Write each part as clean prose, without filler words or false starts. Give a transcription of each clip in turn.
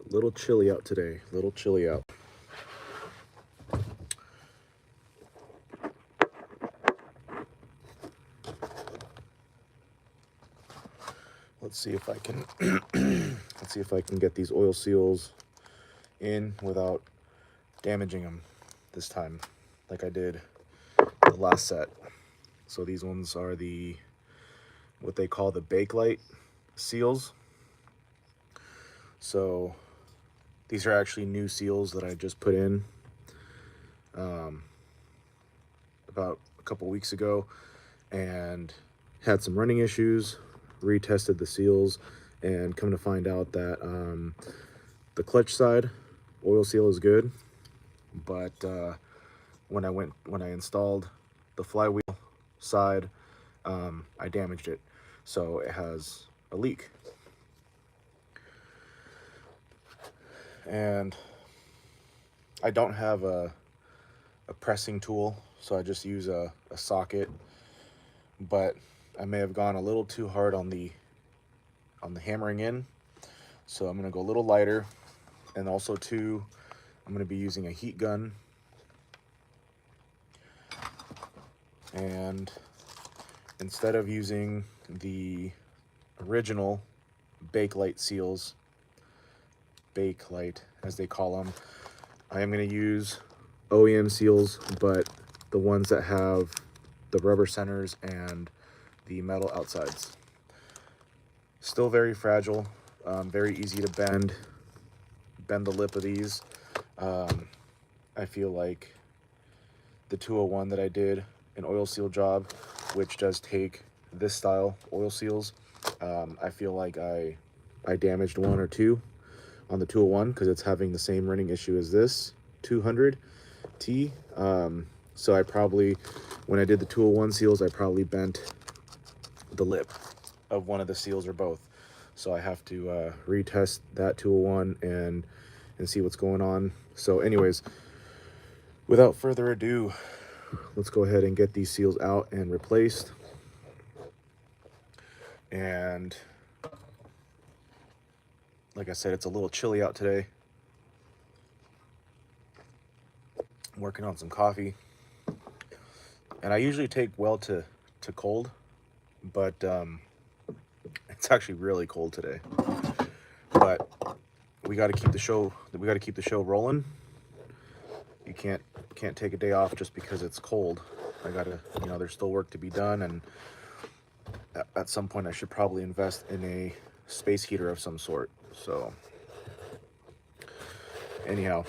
Little chilly out today, little chilly out. Let's see if I can let's see if I can get these oil seals in without damaging them this time like I did the last set. So these ones are the what they call the Bakelite seals. So these are actually new seals that I just put in about a couple weeks ago, and had some running issues, retested the seals, and come to find out that the clutch side oil seal is good, but when I installed the flywheel side, I damaged it, so it has a leak. And I don't have a pressing tool, so I just use a socket, but I may have gone a little too hard on the hammering in, so I'm going to go a little lighter. And also too, I'm going to be using a heat gun, and instead of using the original Bakelite seals, Bakelite as they call them, I am going to use OEM seals, but the ones that have the rubber centers and the metal outsides. Still very fragile, very easy to bend the lip of these. I feel like the 201 that I did an oil seal job, which does take this style oil seals, I feel like I damaged one or two on the 201 because it's having the same running issue as this 200T. So I probably, when I did the 201 seals, I probably bent the lip of one of the seals or both. So I have to retest that 201 and see what's going on. So anyways, without further ado, let's go ahead and get these seals out and replaced. And like I said, it's a little chilly out today. I'm working on some coffee, and I usually take well to cold, but it's actually really cold today. But we got to keep the show rolling. You can't take a day off just because it's cold. I gotta, there's still work to be done, and at some point I should probably invest in a space heater of some sort. So anyhow,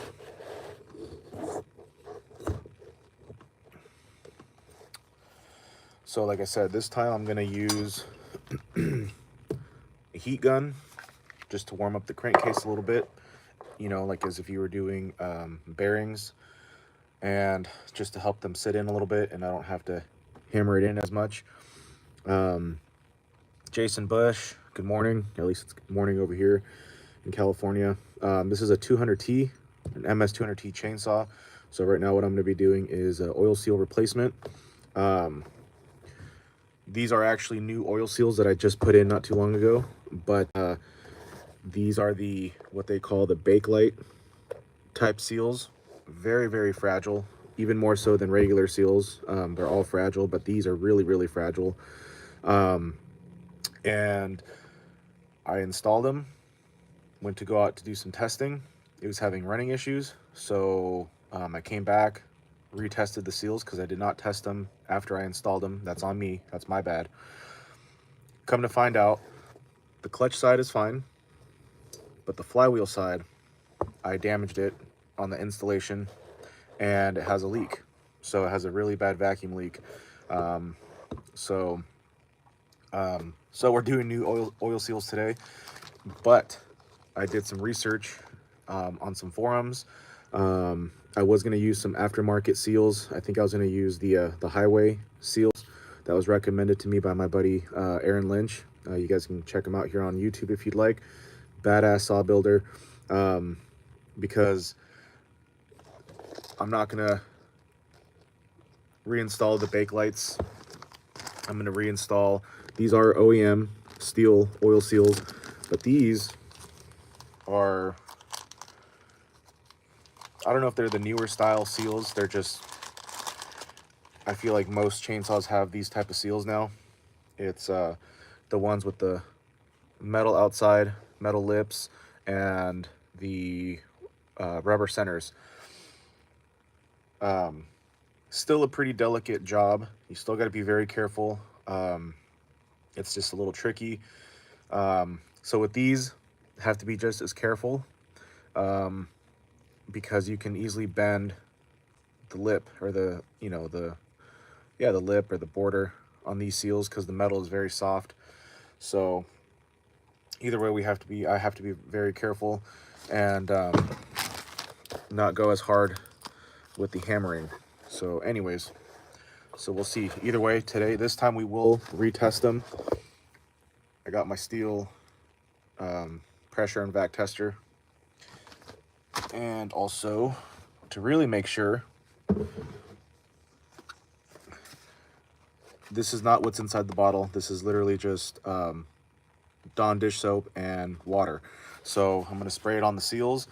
so like I said, this time I'm gonna use a heat gun just to warm up the crankcase a little bit, like as if you were doing bearings, and just to help them sit in a little bit and I don't have to hammer it in as much. Jason Bush, good morning. At least it's morning over here in California. This is a 200T, an MS 200T chainsaw. So right now what I'm going to be doing is oil seal replacement. These are actually new oil seals that I just put in not too long ago, but these are what they call the Bakelite type seals. Very, very fragile, even more so than regular seals. They're all fragile, but these are really, really fragile. And I installed them, went to go out to do some testing. It was having running issues, so I came back, retested the seals because I did not test them after I installed them. That's on me, that's my bad. Come to find out, the clutch side is fine, but the flywheel side, I damaged it on the installation, and it has a leak. So it has a really bad vacuum leak. So we're doing new oil seals today, but I did some research on some forums. I was going to use some aftermarket seals. I think I was going to use the highway seals that was recommended to me by my buddy Aaron Lynch. You guys can check him out here on YouTube if you'd like. Badass saw builder. Because I'm not going to reinstall the Bakelites. I'm going to reinstall, these are OEM steel oil seals, but these are I don't know if they're the newer style seals. They're just, I feel like most chainsaws have these type of seals now. It's the ones with the metal outside, metal lips, and the rubber centers. Still a pretty delicate job. You still got to be very careful. It's just a little tricky. So with these, have to be just as careful, because you can easily bend the lip, or the, you know, the lip or the border on these seals, because the metal is very soft. So either way, I have to be very careful and not go as hard with the hammering. So anyways, so we'll see. Either way, this time we will retest them. I got my steel pressure and vac tester, and also to really make sure, this is not what's inside the bottle. This is literally just Dawn dish soap and water. So I'm going to spray it on the seals,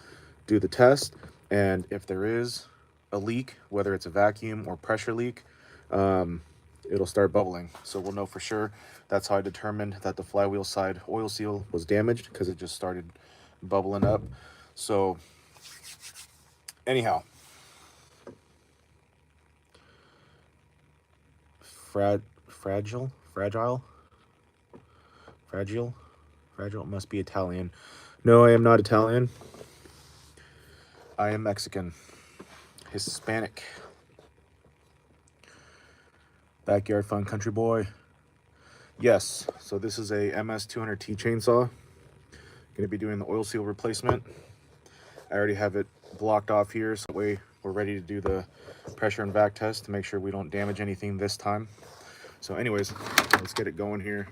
do the test, and if there is a leak, whether it's a vacuum or pressure leak, it'll start bubbling. So we'll know for sure. That's how I determined that the flywheel side oil seal was damaged, because it just started bubbling up. So anyhow, fragile, it must be Italian. No, I am not Italian. I am Mexican, Hispanic, backyard fun country boy. Yes, so this is a MS200T chainsaw. Going to be doing the oil seal replacement. I already have it blocked off here, so that way we're ready to do the pressure and vac test to make sure we don't damage anything this time. So anyways, let's get it going here.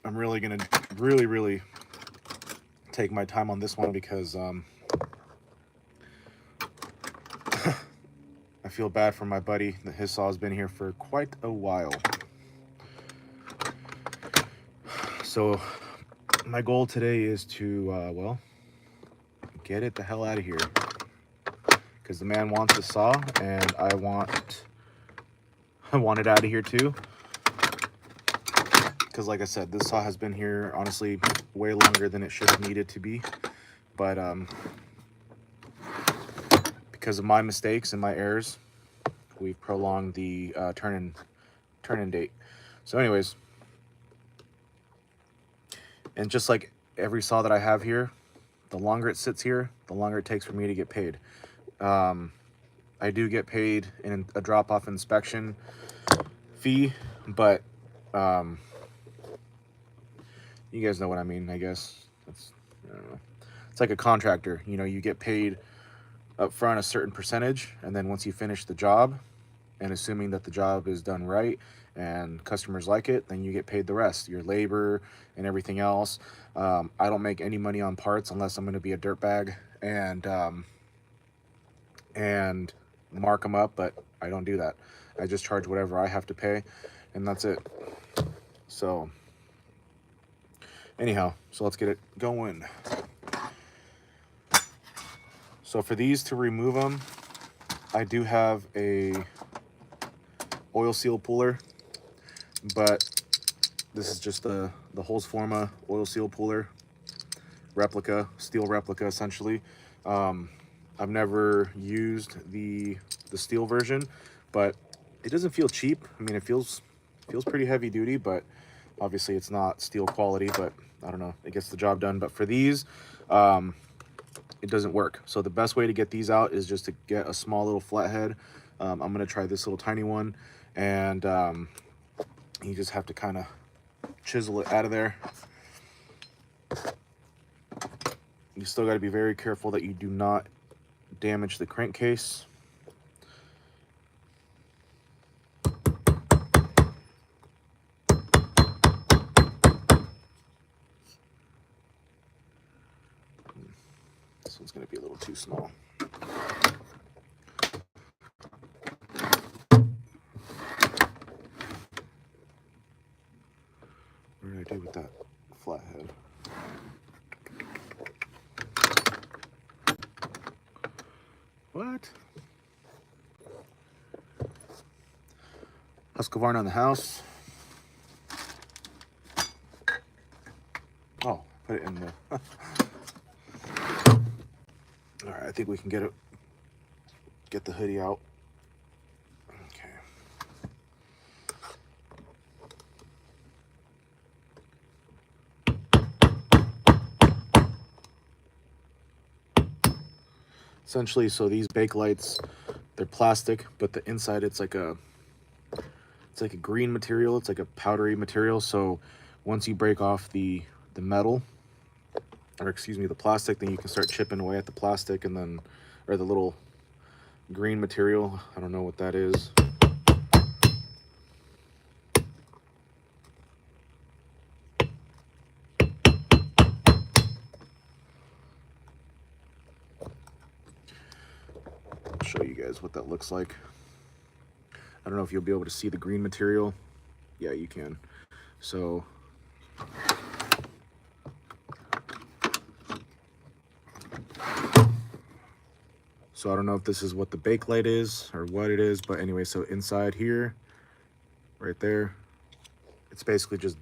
I'm really going to really take my time on this one, because I feel bad for my buddy that his saw has been here for quite a while. So my goal today is to, well, get it the hell out of here, because the man wants a saw, and I want it out of here too. Because like I said, this saw has been here honestly way longer than it should have needed to be, but because of my mistakes and my errors, we've prolonged the turn-in date. So anyways, and just like every saw that I have here, the longer it sits here, the longer it takes for me to get paid. I do get paid in a drop-off inspection fee, but you guys know what I mean, I guess. I don't know. It's like a contractor, you know, you get paid up front a certain percentage, and then once you finish the job, and assuming that the job is done right and customers like it, then you get paid the rest, your labor and everything else. I don't make any money on parts unless I'm going to be a dirtbag and mark them up, but I don't do that. I just charge whatever I have to pay, and that's it. So anyhow, so let's get it going. So for these, to remove them, I do have a oil seal puller, but this is just the Holzforma oil seal puller replica, steel replica essentially. I've never used the steel version, but it doesn't feel cheap. I mean, it feels pretty heavy duty, but obviously it's not steel quality, but I don't know, it gets the job done. But for these, it doesn't work. So the best way to get these out is just to get a small little flathead. I'm going to try this little tiny one, and you just have to kind of chisel it out of there. You still got to be very careful that you do not damage the crankcase. This one's going to be a little too small. What did I do with that flathead? What? Husqvarna on the house. Oh, put it in the... All right, I think we can get the hoodie out. Okay. Essentially, so these bake lights, they're plastic, but the inside it's like a green material. It's like a powdery material. So once you break off the metal, or excuse me, the plastic, then you can start chipping away at the plastic, and then, or the little green material. I don't know what that is. I'll show you guys what that looks like. I don't know if you'll be able to see the green material. Yeah, you can. So I don't know if this is what the bake light is or what it is, but anyway, so inside here, right there, it's basically just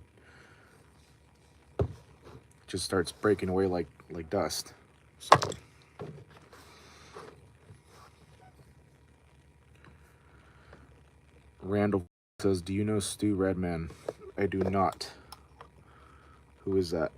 starts breaking away like dust. So Randall says, "Do you know Stu Redman?" I do not. Who is that?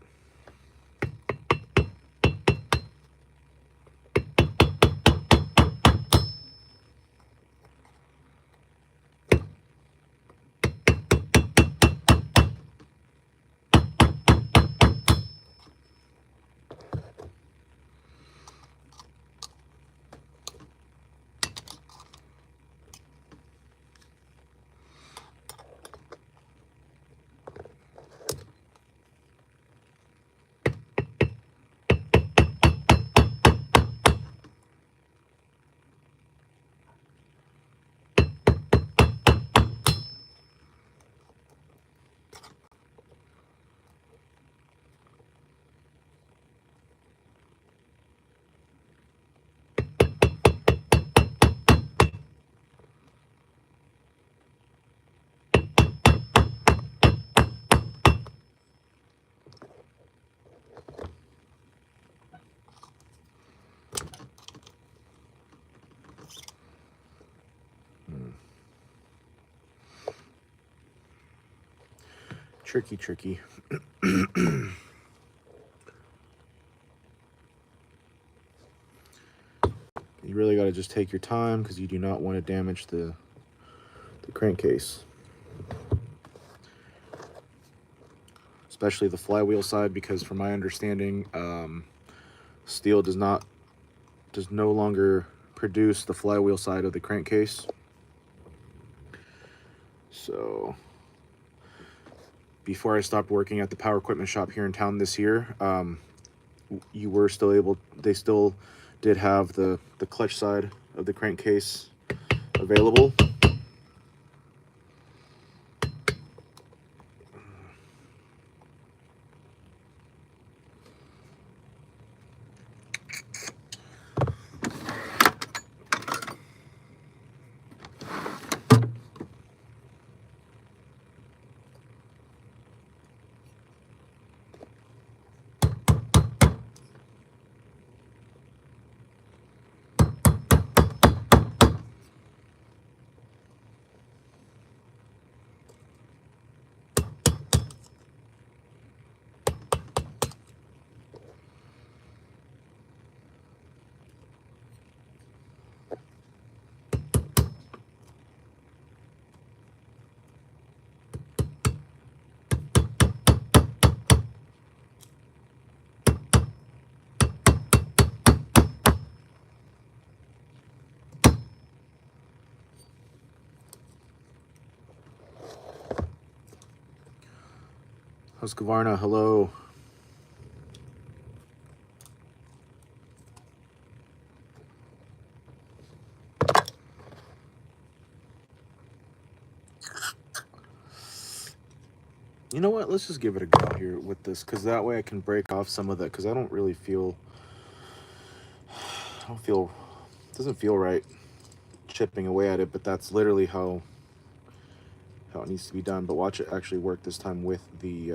Tricky. You really got to just take your time because you do not want to damage the crankcase. Especially the flywheel side, because from my understanding, steel does no longer produce the flywheel side of the crankcase. So before I stopped working at the power equipment shop here in town this year, you were still able, they still did have the clutch side of the crankcase available. Husqvarna, hello. You know what? Let's just give it a go here with this, because that way I can break off some of that, because I don't feel Doesn't feel right chipping away at it, but that's literally how it needs to be done. But watch it actually work this time with the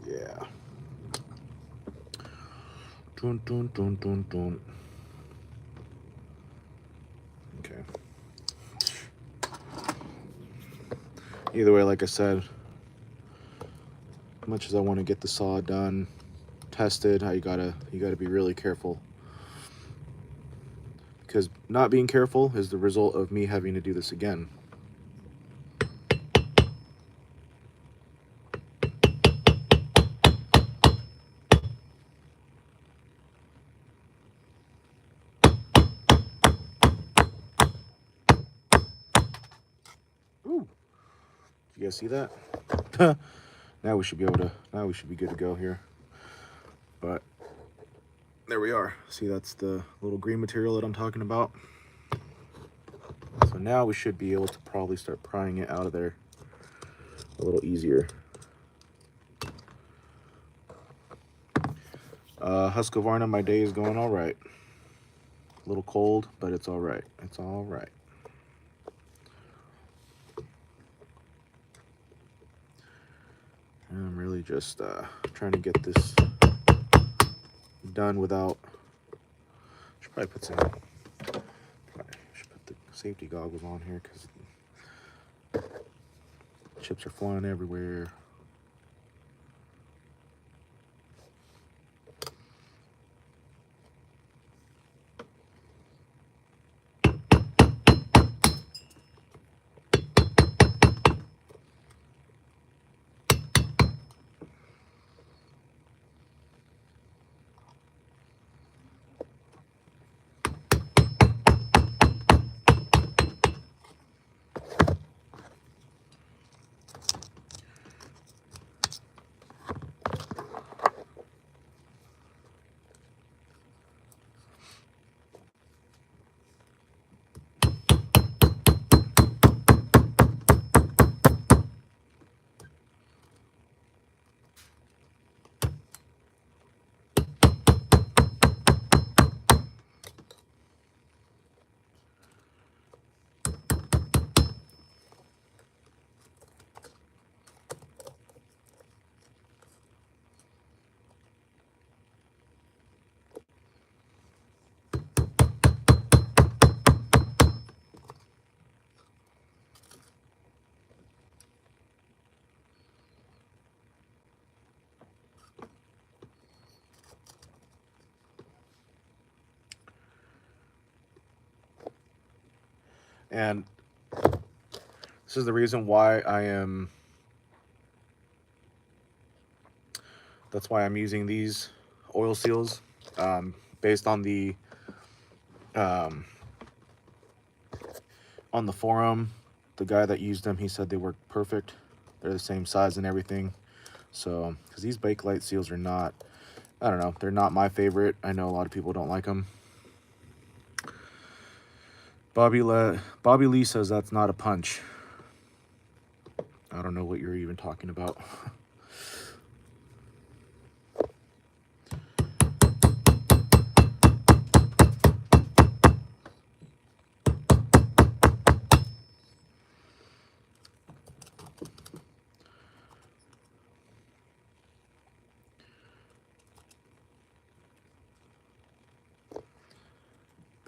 yeah. Dun, dun, dun, dun, dun. Okay. Either way, like I said, as much as I want to get the saw done, tested, you gotta be really careful, because not being careful is the result of me having to do this again. Ooh, you guys see that? Now we should be good to go here. But there we are. See, that's the little green material that I'm talking about. So now we should be able to probably start prying it out of there a little easier. Husqvarna, my day is going all right. A little cold, but it's all right. It's all right. And I'm really just trying to get this done without. Should probably put the safety goggles on here because chips are flying everywhere. And this is the reason why that's why I'm using these oil seals, based on the on the forum. The guy that used them, he said they work perfect. They're the same size and everything. So, because these Bakelite seals are not, I don't know, they're not my favorite. I know a lot of people don't like them. Bobby Lee says that's not a punch. I don't know what you're even talking about.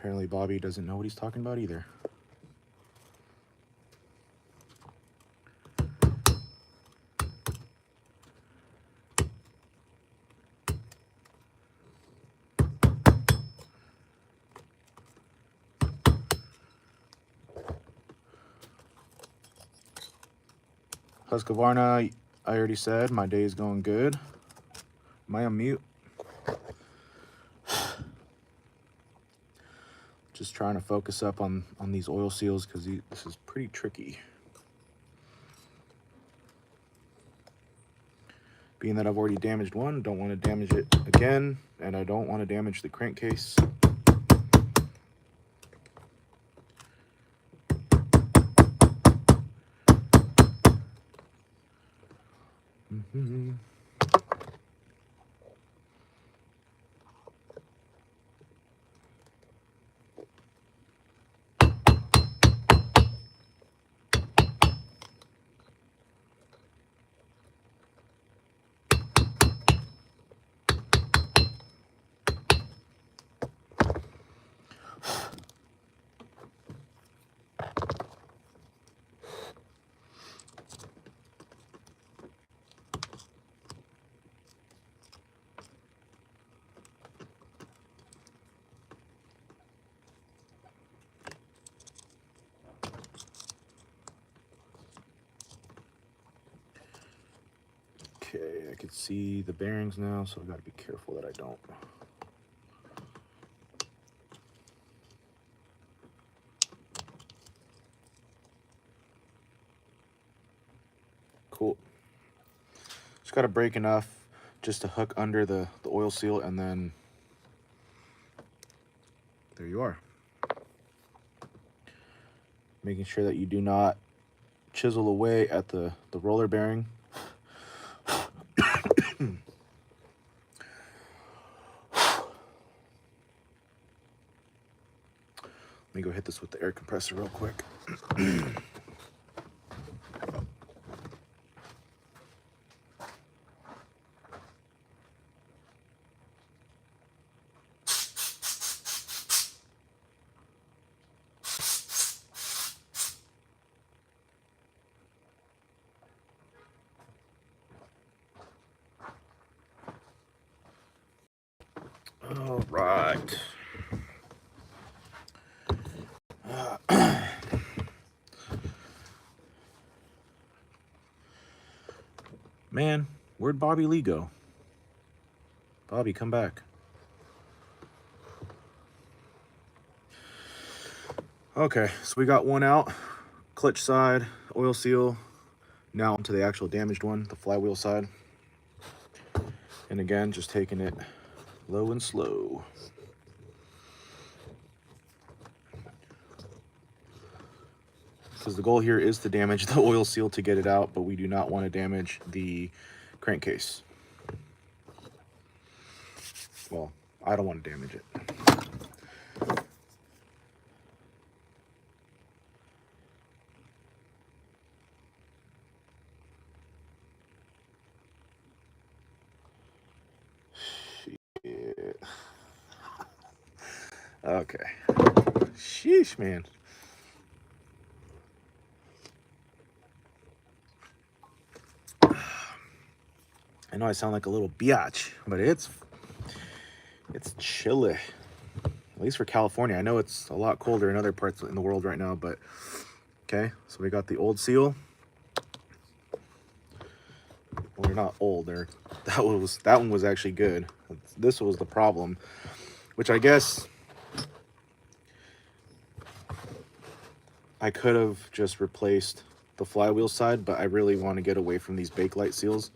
Apparently Bobby doesn't know what he's talking about either. Husqvarna, I already said, my day is going good. Am I on mute? Just trying to focus up on these oil seals because this is pretty tricky. Being that I've already damaged one, don't want to damage it again, and I don't want to damage the crankcase. Okay, I can see the bearings now, so I've got to be careful that I don't. Cool. Just got to break enough just to hook under the oil seal, and then there you are. Making sure that you do not chisel away at the roller bearing. Let me go hit this with the air compressor real quick. All right. Man, where'd Bobby Lee go? Bobby, come back. Okay, so we got one out. Clutch side, oil seal. Now onto the actual damaged one, the flywheel side. And again, just taking it low and slow. Because the goal here is to damage the oil seal to get it out, but we do not want to damage the crankcase. Well, I don't want to damage it. Shit. Okay. Sheesh, man. I know I sound like a little biatch, but it's chilly. At least for California. I know it's a lot colder in other parts in the world right now, but okay. So we got the old seal. Well, they're not old. That one was actually good. This was the problem, which I guess I could have just replaced the flywheel side, but I really want to get away from these Bakelite seals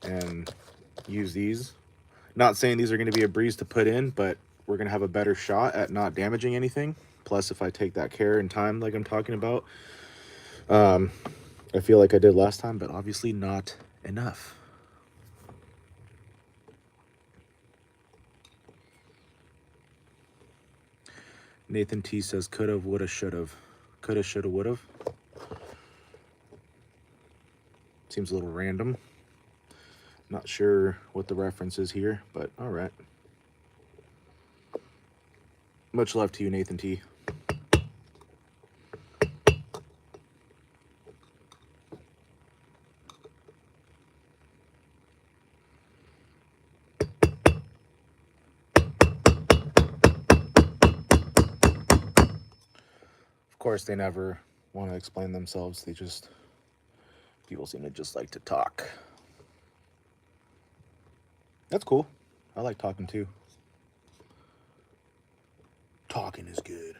and use these. Not saying these are going to be a breeze to put in, but we're going to have a better shot at not damaging anything. Plus, if I take that care and time like I'm talking about, I feel like I did last time, but obviously not enough. Nathan T says could've, woulda, should've. Coulda, shoulda, would've. Seems a little random. Not sure what the reference is here, but all right. Much love to you, Nathan T. Of course, they never want to explain themselves. People seem to just like to talk. That's cool. I like talking too. Talking is good.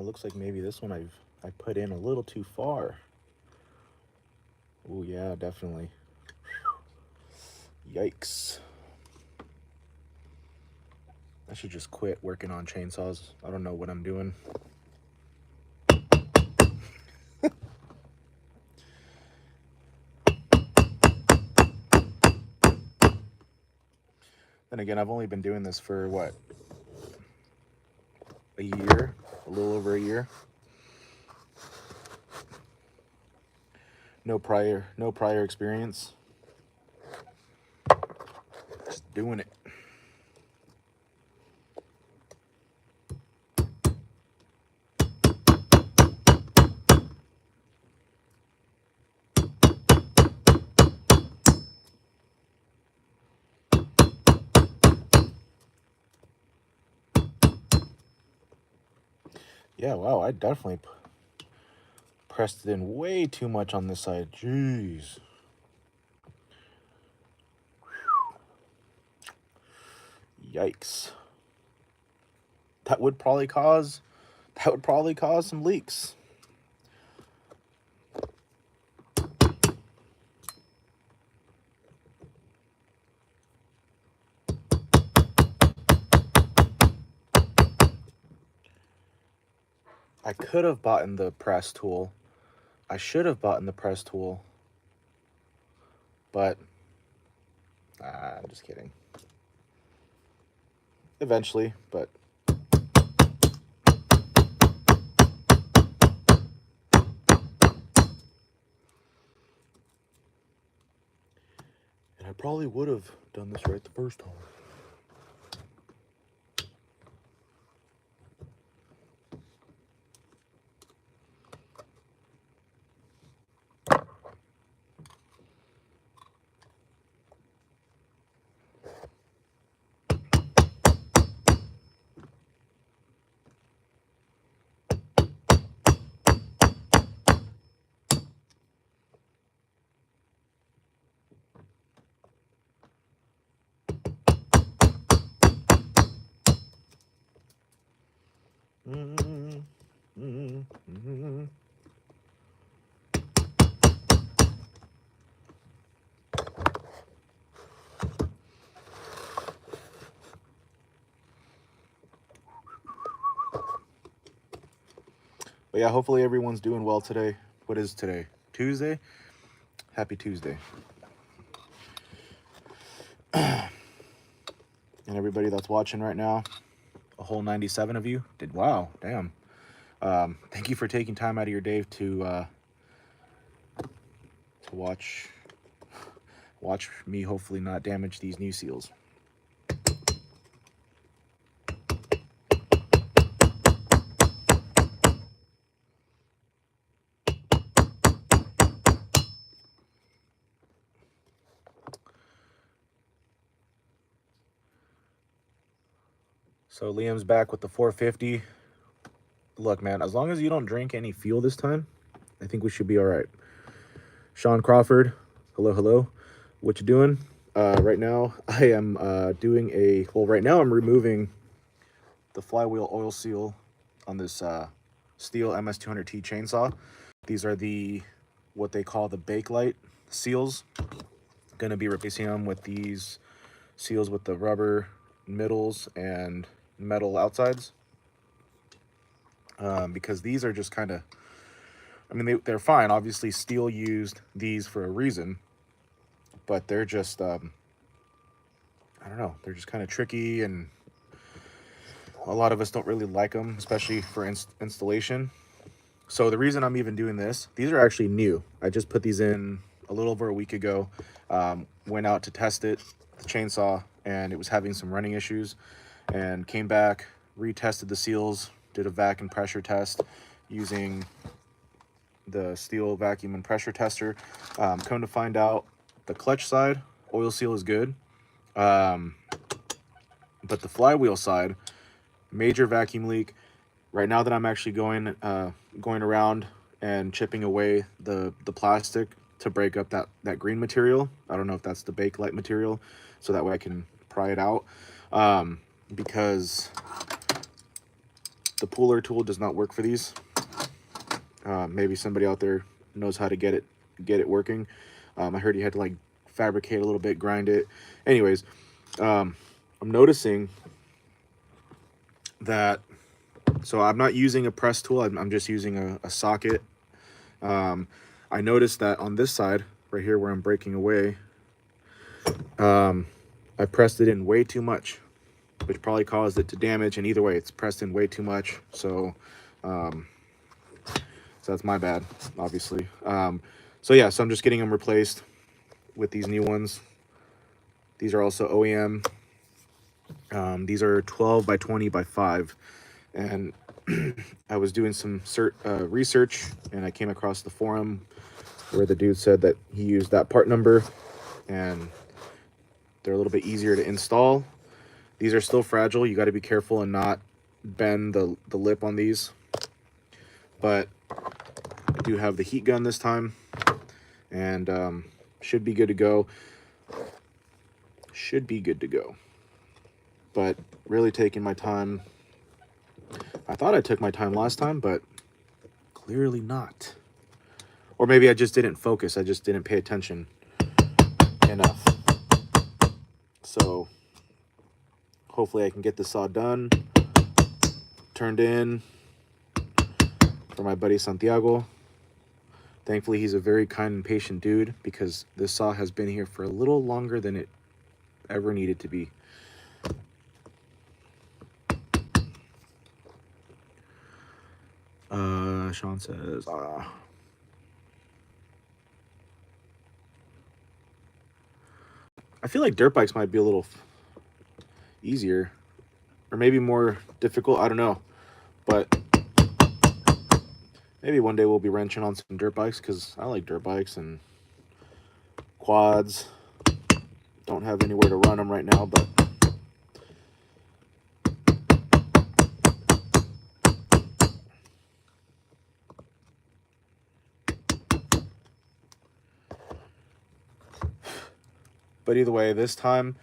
Looks like maybe this one I put in a little too far. Oh yeah, definitely. Yikes. I should just quit working on chainsaws. I don't know what I'm doing. Then again, I've only been doing this for what? A year? A little over a year. No prior experience. Just doing it. Yeah, wow, I definitely pressed it in way too much on this side. Jeez. Yikes. That would probably cause some leaks. I could have bought the press tool. I should have bought the press tool. But I'm just kidding. Eventually, but and I probably would have done this right the first time. But yeah, hopefully everyone's doing well today. What is today? Tuesday? Happy Tuesday. And everybody that's watching right now, a whole 97 of you did. Wow, damn. Thank you for taking time out of your day to watch me hopefully not damage these new seals. So Liam's back with the 450. Look, man, as long as you don't drink any fuel this time, I think we should be all right. Sean Crawford, hello, hello. What you doing? Right now, I am right now I'm removing the flywheel oil seal on this Steel MS200T chainsaw. These are what they call the Bakelite seals. Going to be replacing them with these seals with the rubber middles and metal outsides. Because these are just kind of, I mean, they're fine. Obviously, Steel used these for a reason, but they're just, I don't know, they're just kind of tricky, and A lot of us don't really like them, especially for installation. So the reason I'm even doing this, these are actually new. I just put these in a little over a week ago. Went out to test it, the chainsaw, and it was having some running issues, and came back, retested the seals, did a vac and pressure test using the steel vacuum and pressure tester. Come to find out, the clutch side oil seal is good, but the flywheel side, major vacuum leak. Right now that I'm actually going around and chipping away the plastic to break up that green material. I don't know if that's the Bakelite material, so that way I can pry it out, because the puller tool does not work for these. Maybe somebody out there knows how to get it working. I heard you had to like fabricate a little bit, grind it. Anyways, I'm noticing that, so I'm not using a press tool, I'm just using a socket. I noticed that on this side right here where I'm breaking away, I pressed it in way too much, which probably caused it to damage, and either way it's pressed in way too much. So so that's my bad, obviously. So yeah, so I'm just getting them replaced with these new ones. These are also OEM. These are 12 by 20 by 5, and I was doing some research, and I came across the forum where the dude said that he used that part number, and they're a little bit easier to install. These are still fragile. You got to be careful and not bend the lip on these, but I do have the heat gun this time, and should be good to go. Should be good to go. But really taking my time. I thought I took my time last time, but clearly not. Or maybe I just didn't focus. I just didn't pay attention enough. So hopefully I can get this saw done, turned in for my buddy Santiago. Thankfully, he's a very kind and patient dude, because this saw has been here for a little longer than it ever needed to be. Sean says, I feel like dirt bikes might be a little easier, or maybe more difficult. I don't know, but maybe one day we'll be wrenching on some dirt bikes, because I like dirt bikes and quads. Don't have anywhere to run them right now, but either way, this time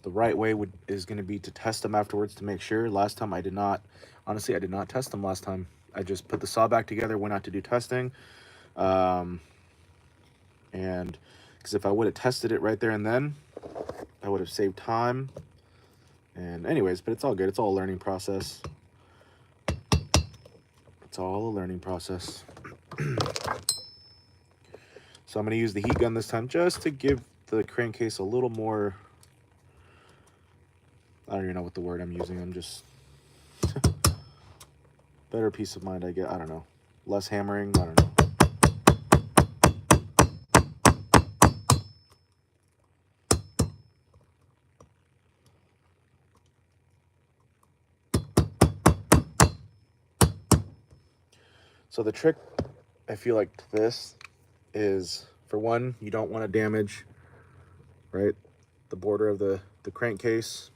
the right way is going to be to test them afterwards to make sure. Last time I did not. Honestly, I did not test them last time. I just put the saw back together, went out to do testing, and because if I would have tested it right there and then, I would have saved time. And anyways, but it's all good. It's all a learning process. It's all a learning process. So I'm going to use the heat gun this time, just to give the crankcase a little more, I don't even know what the word I'm using. I'm just better peace of mind, I get. I don't know. Less hammering. I don't know. So the trick, I feel like, to this is, for one, you don't want to damage, right, the border of the crankcase.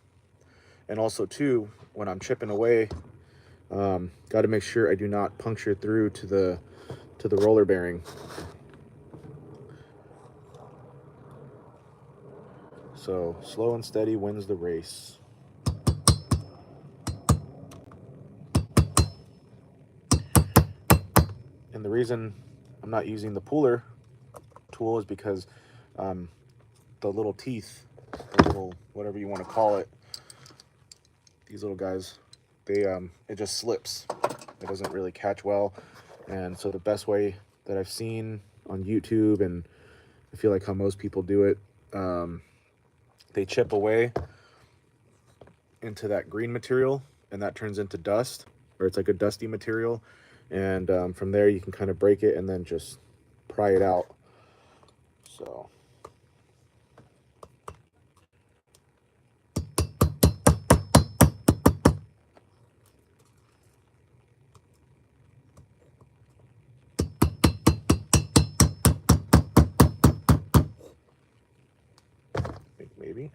And also, two, when I'm chipping away, got to make sure I do not puncture through to the roller bearing. So slow and steady wins the race. And the reason I'm not using the puller tool is because the little teeth, the little, whatever you want to call it, these little guys, they it just slips. It doesn't really catch well. And so the best way that I've seen on YouTube, and I feel like how most people do it, they chip away into that green material, and that turns into dust, or it's like a dusty material. And from there you can kind of break it and then just pry it out. So I think maybe.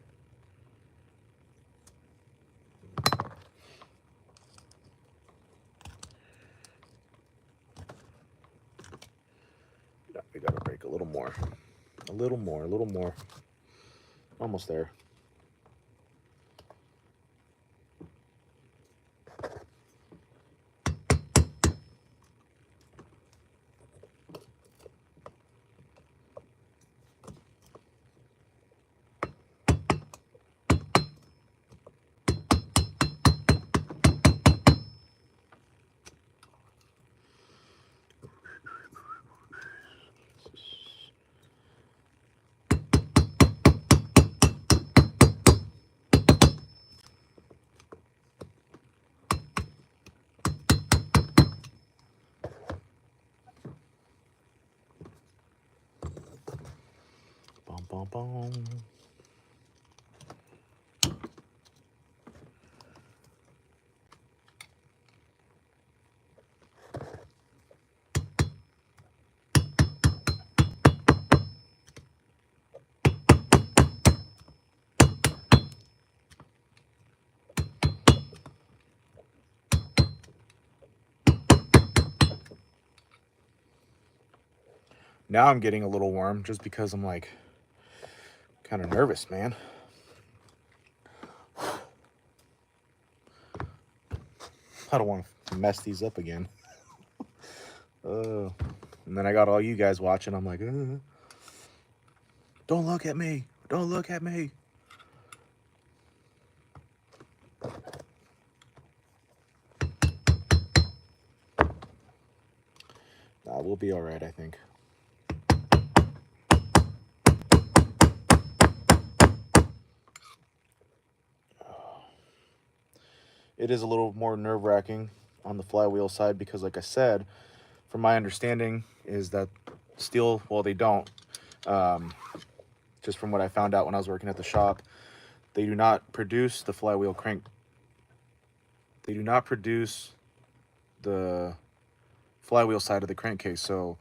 Yeah, we gotta break a little more. A little more, a little more. Almost there. Bum, bum, bum. Now I'm getting a little warm just because I'm like kind of nervous, man. I don't want to mess these up again. And then I got all you guys watching. I'm like, don't look at me. Don't look at me. Nah, we'll be all right, I think. It is a little more nerve-wracking on the flywheel side because, like I said, from my understanding is that steel, well, they don't. Just from what I found out when I was working at the shop, they do not produce the flywheel crank. They do not produce the flywheel side of the crankcase. So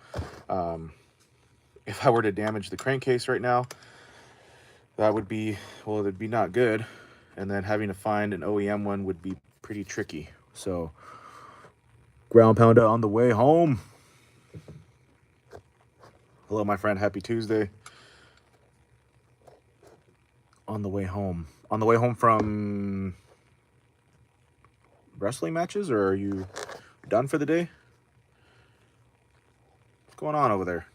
if I were to damage the crankcase right now, that would be, well, it'd be not good. And then having to find an OEM one would be pretty tricky. So ground pounder on the way home. Hello, my friend. Happy Tuesday. On the way home. On the way home from wrestling matches, or are you done for the day? What's going on over there?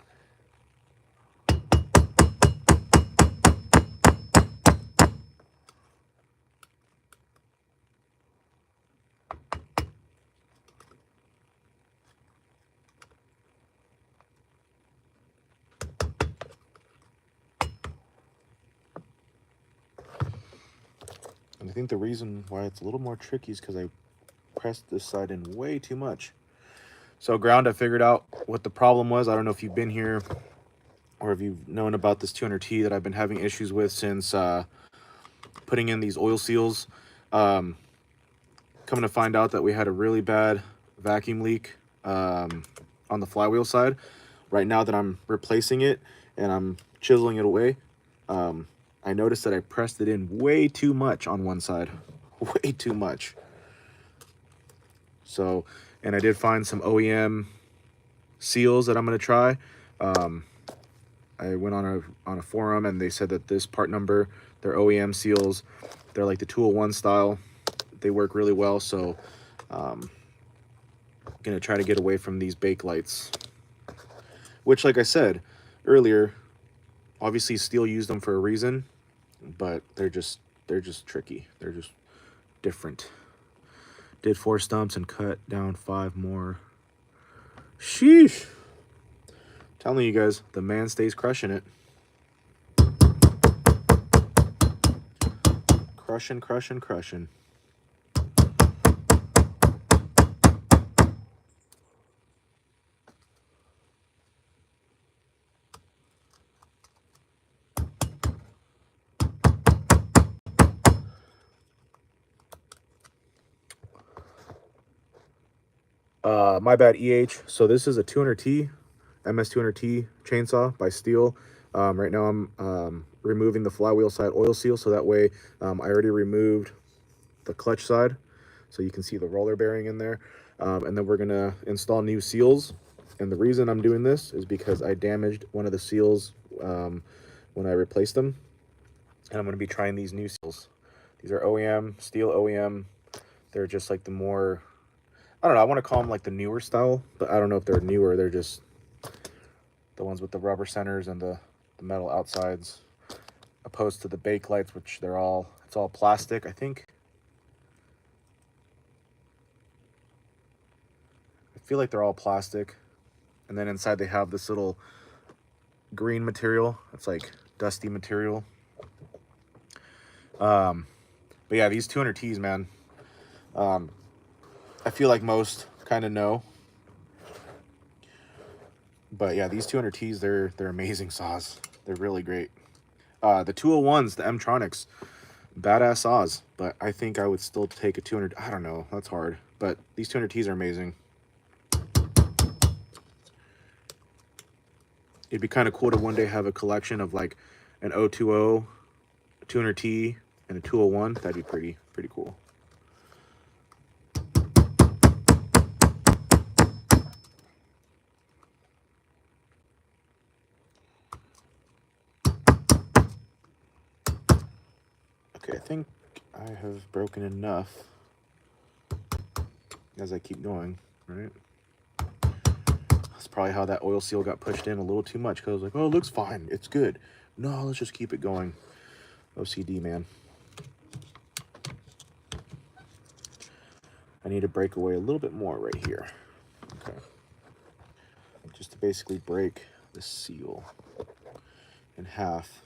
And I think the reason why it's a little more tricky is because I pressed this side in way too much. So ground, I figured out what the problem was. I don't know if you've been here or if you've known about this 200T that I've been having issues with since putting in these oil seals. Coming to find out that we had a really bad vacuum leak on the flywheel side. Right now that I'm replacing it and I'm chiseling it away, I noticed that I pressed it in way too much on one side. Way too much. So, and I did find some OEM seals that I'm going to try. I went on a forum and they said that this part number, they're OEM seals. They're like the 201 style. They work really well. So, I'm going to try to get away from these bake lights. Which, like I said earlier, obviously steel used them for a reason, but they're just tricky. They're just different. Did 4 stumps and cut down 5 more. Sheesh. Telling you guys, the man stays crushing it. crushing. My bad, EH. So this is a 200T, MS200T chainsaw by Steel. Right now I'm removing the flywheel side oil seal, so that way I already removed the clutch side, so you can see the roller bearing in there. And then we're gonna install new seals. And the reason I'm doing this is because I damaged one of the seals when I replaced them. And I'm gonna be trying these new seals. These are OEM, Steel OEM. They're just like the more, I don't know, I want to call them like the newer style, but I don't know if they're newer. They're just the ones with the rubber centers and the metal outsides, opposed to the bake lights, which it's all plastic, I think. I feel like they're all plastic. And then inside they have this little green material. It's like dusty material. But yeah, these 200Ts, man. I feel like most kind of know. But yeah, these 200Ts, they're amazing saws. They're really great. The 201s, the M-Tronics, badass saws. But I think I would still take a 200. I don't know. That's hard. But these 200Ts are amazing. It'd be kind of cool to one day have a collection of like an 020, a 200T, and a 201. That'd be pretty cool. Okay, I think I have broken enough as I keep going, right? That's probably how that oil seal got pushed in a little too much, because I was like, oh, it looks fine, it's good. No, let's just keep it going. OCD, man. I need to break away a little bit more right here. Okay. Just to basically break the seal in half.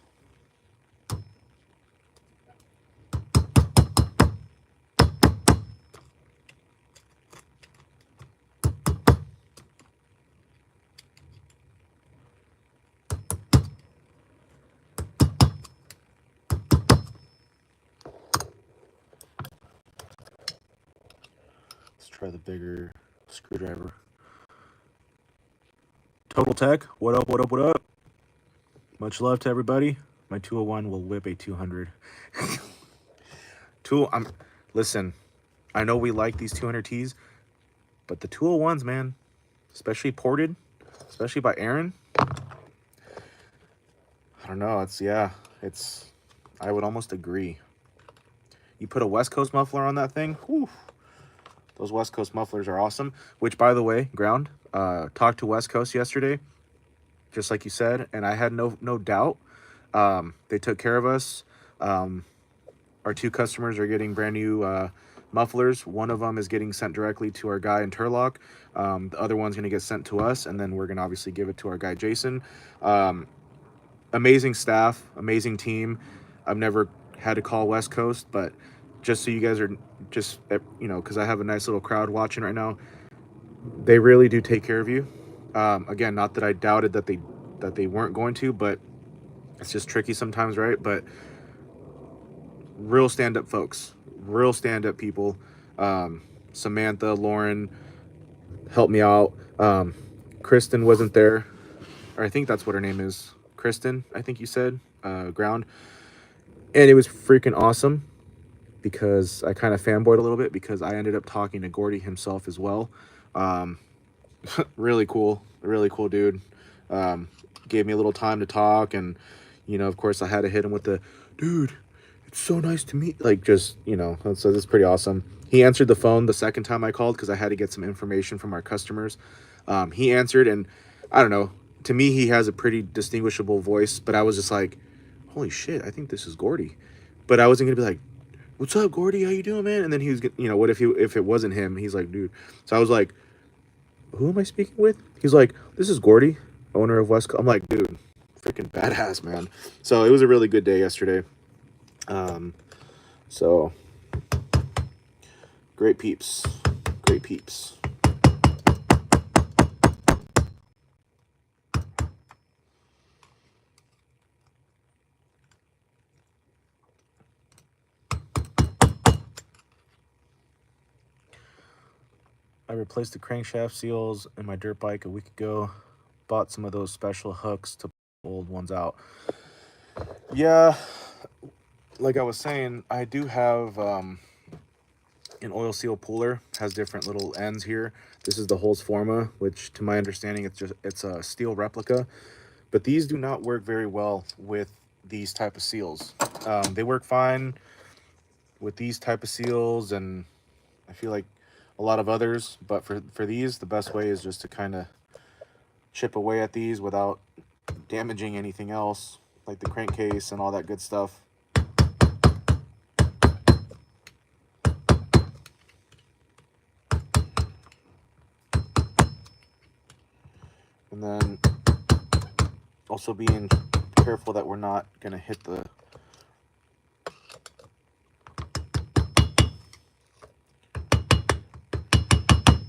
Try the bigger screwdriver. Total Tech, what up? Much love to everybody. My 201 will whip a 200. Listen, I know we like these 200Ts, but the 201s, man, especially ported, especially by Aaron, I don't know, I would almost agree. You put a West Coast muffler on that thing, whew. Those West Coast mufflers are awesome. Which, by the way, Ground, talked to West Coast yesterday, just like you said, and I had no doubt. They took care of us. Our 2 customers are getting brand new mufflers. One of them is getting sent directly to our guy in Turlock. The other one's going to get sent to us, and then we're going to obviously give it to our guy Jason. Amazing staff, amazing team. I've never had to call West Coast, but just so you guys are just, you know, because I have a nice little crowd watching right now, they really do take care of you. Again, not that I doubted that they weren't going to, but it's just tricky sometimes, right? But real stand-up folks, real stand-up people. Samantha, Lauren helped me out. Kristen wasn't there, or I think that's what her name is. Kristen, I think you said, Ground. And it was freaking awesome, because I kind of fanboyed a little bit, because I ended up talking to Gordy himself as well. Really cool dude. Gave me a little time to talk, and, you know, of course I had to hit him with the, dude, it's so nice to meet, like, just, you know, so this is pretty awesome. He answered the phone the second time I called, because I had to get some information from our customers. He answered, and I don't know, to me, he has a pretty distinguishable voice, but I was just like, holy shit, I think this is Gordy. But I wasn't gonna be like, what's up, Gordy? How you doing, man? And then he was, you know, what if it wasn't him? He's like, dude. So I was like, who am I speaking with? He's like, this is Gordy, owner of West Coast. I'm like, dude, freaking badass, man. So it was a really good day yesterday. So, great peeps. Great peeps. I replaced the crankshaft seals in my dirt bike a week ago. Bought some of those special hooks to pull old ones out. Yeah, like I was saying, I do have an oil seal puller. Has different little ends here. This is the Holzforma, which to my understanding it's a steel replica, but these do not work very well with these type of seals. They work fine with these type of seals, and I feel like a lot of others, but for these, the best way is just to kind of chip away at these without damaging anything else, like the crankcase and all that good stuff. And then also being careful that we're not going to hit the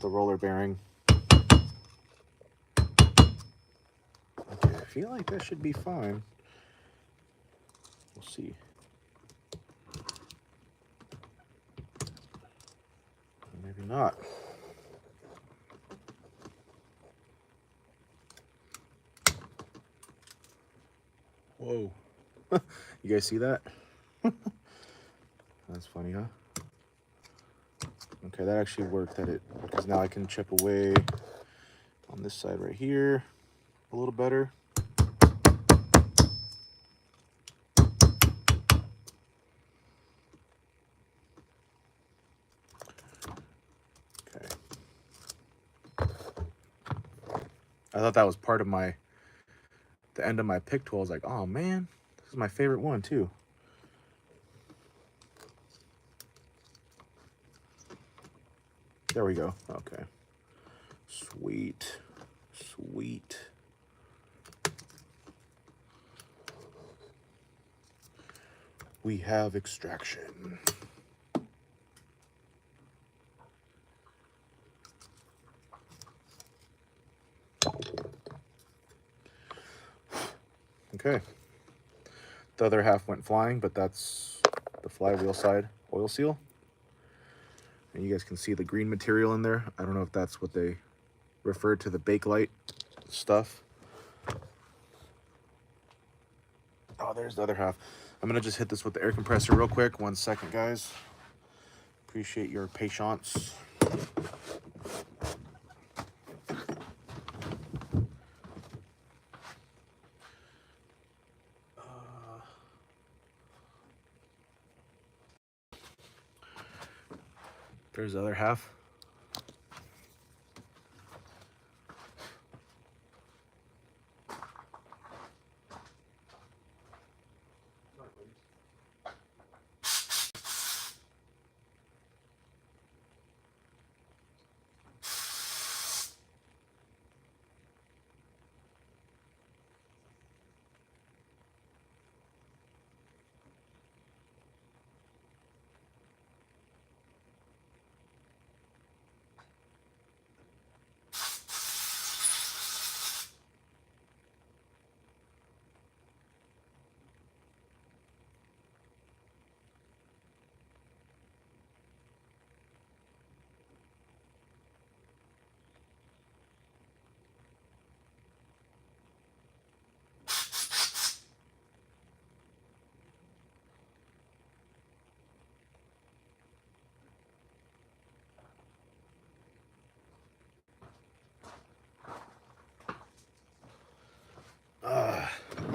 roller bearing. Okay, I feel like that should be fine. We'll see. Maybe not. Whoa. You guys see that? That's funny, huh? Okay, that actually worked because now I can chip away on this side right here a little better. Okay. I thought that was part of the end of my pick tool. I was like, oh man, this is my favorite one too. There we go. Okay. Sweet. Sweet. We have extraction. Okay. The other half went flying, but that's the flywheel side oil seal. And you guys can see the green material in there. I don't know if that's what they refer to, the Bakelite stuff. Oh, there's the other half. I'm gonna just hit this with the air compressor real quick. 1 second, guys. Appreciate your patience. There's the other half.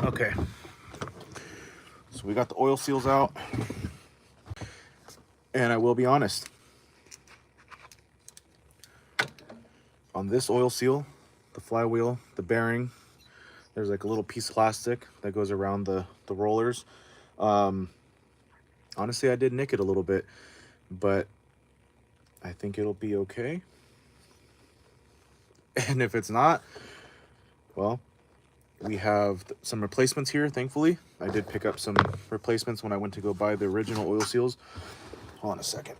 Okay. So we got the oil seals out. And I will be honest. On this oil seal, the flywheel, the bearing, there's like a little piece of plastic that goes around the rollers. Honestly, I did nick it a little bit, but I think it'll be okay. And if it's not, well, We have some replacements here, thankfully. I did pick up some replacements when I went to go buy the original oil seals. Hold on a second.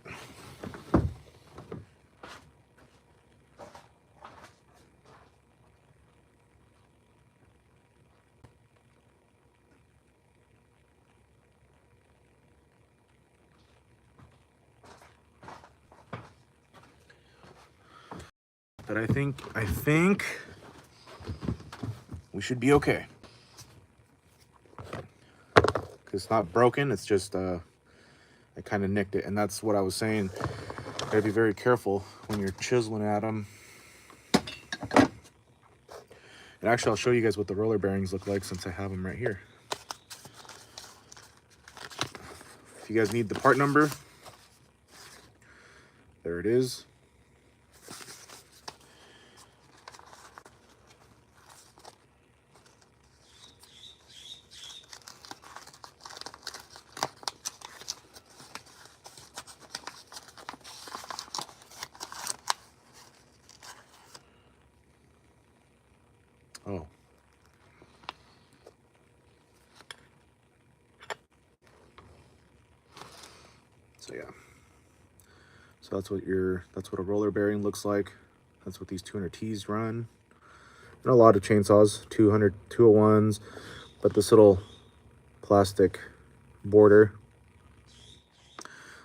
But I think we should be okay. It's not broken, it's just I kind of nicked it, and that's what I was saying. Gotta be very careful when you're chiseling at them. And actually, I'll show you guys what the roller bearings look like since I have them right here. If you guys need the part number, there it is. Oh. So yeah. So that's what a roller bearing looks like. That's what these 200Ts run. And a lot of chainsaws, 201s, but this little plastic border.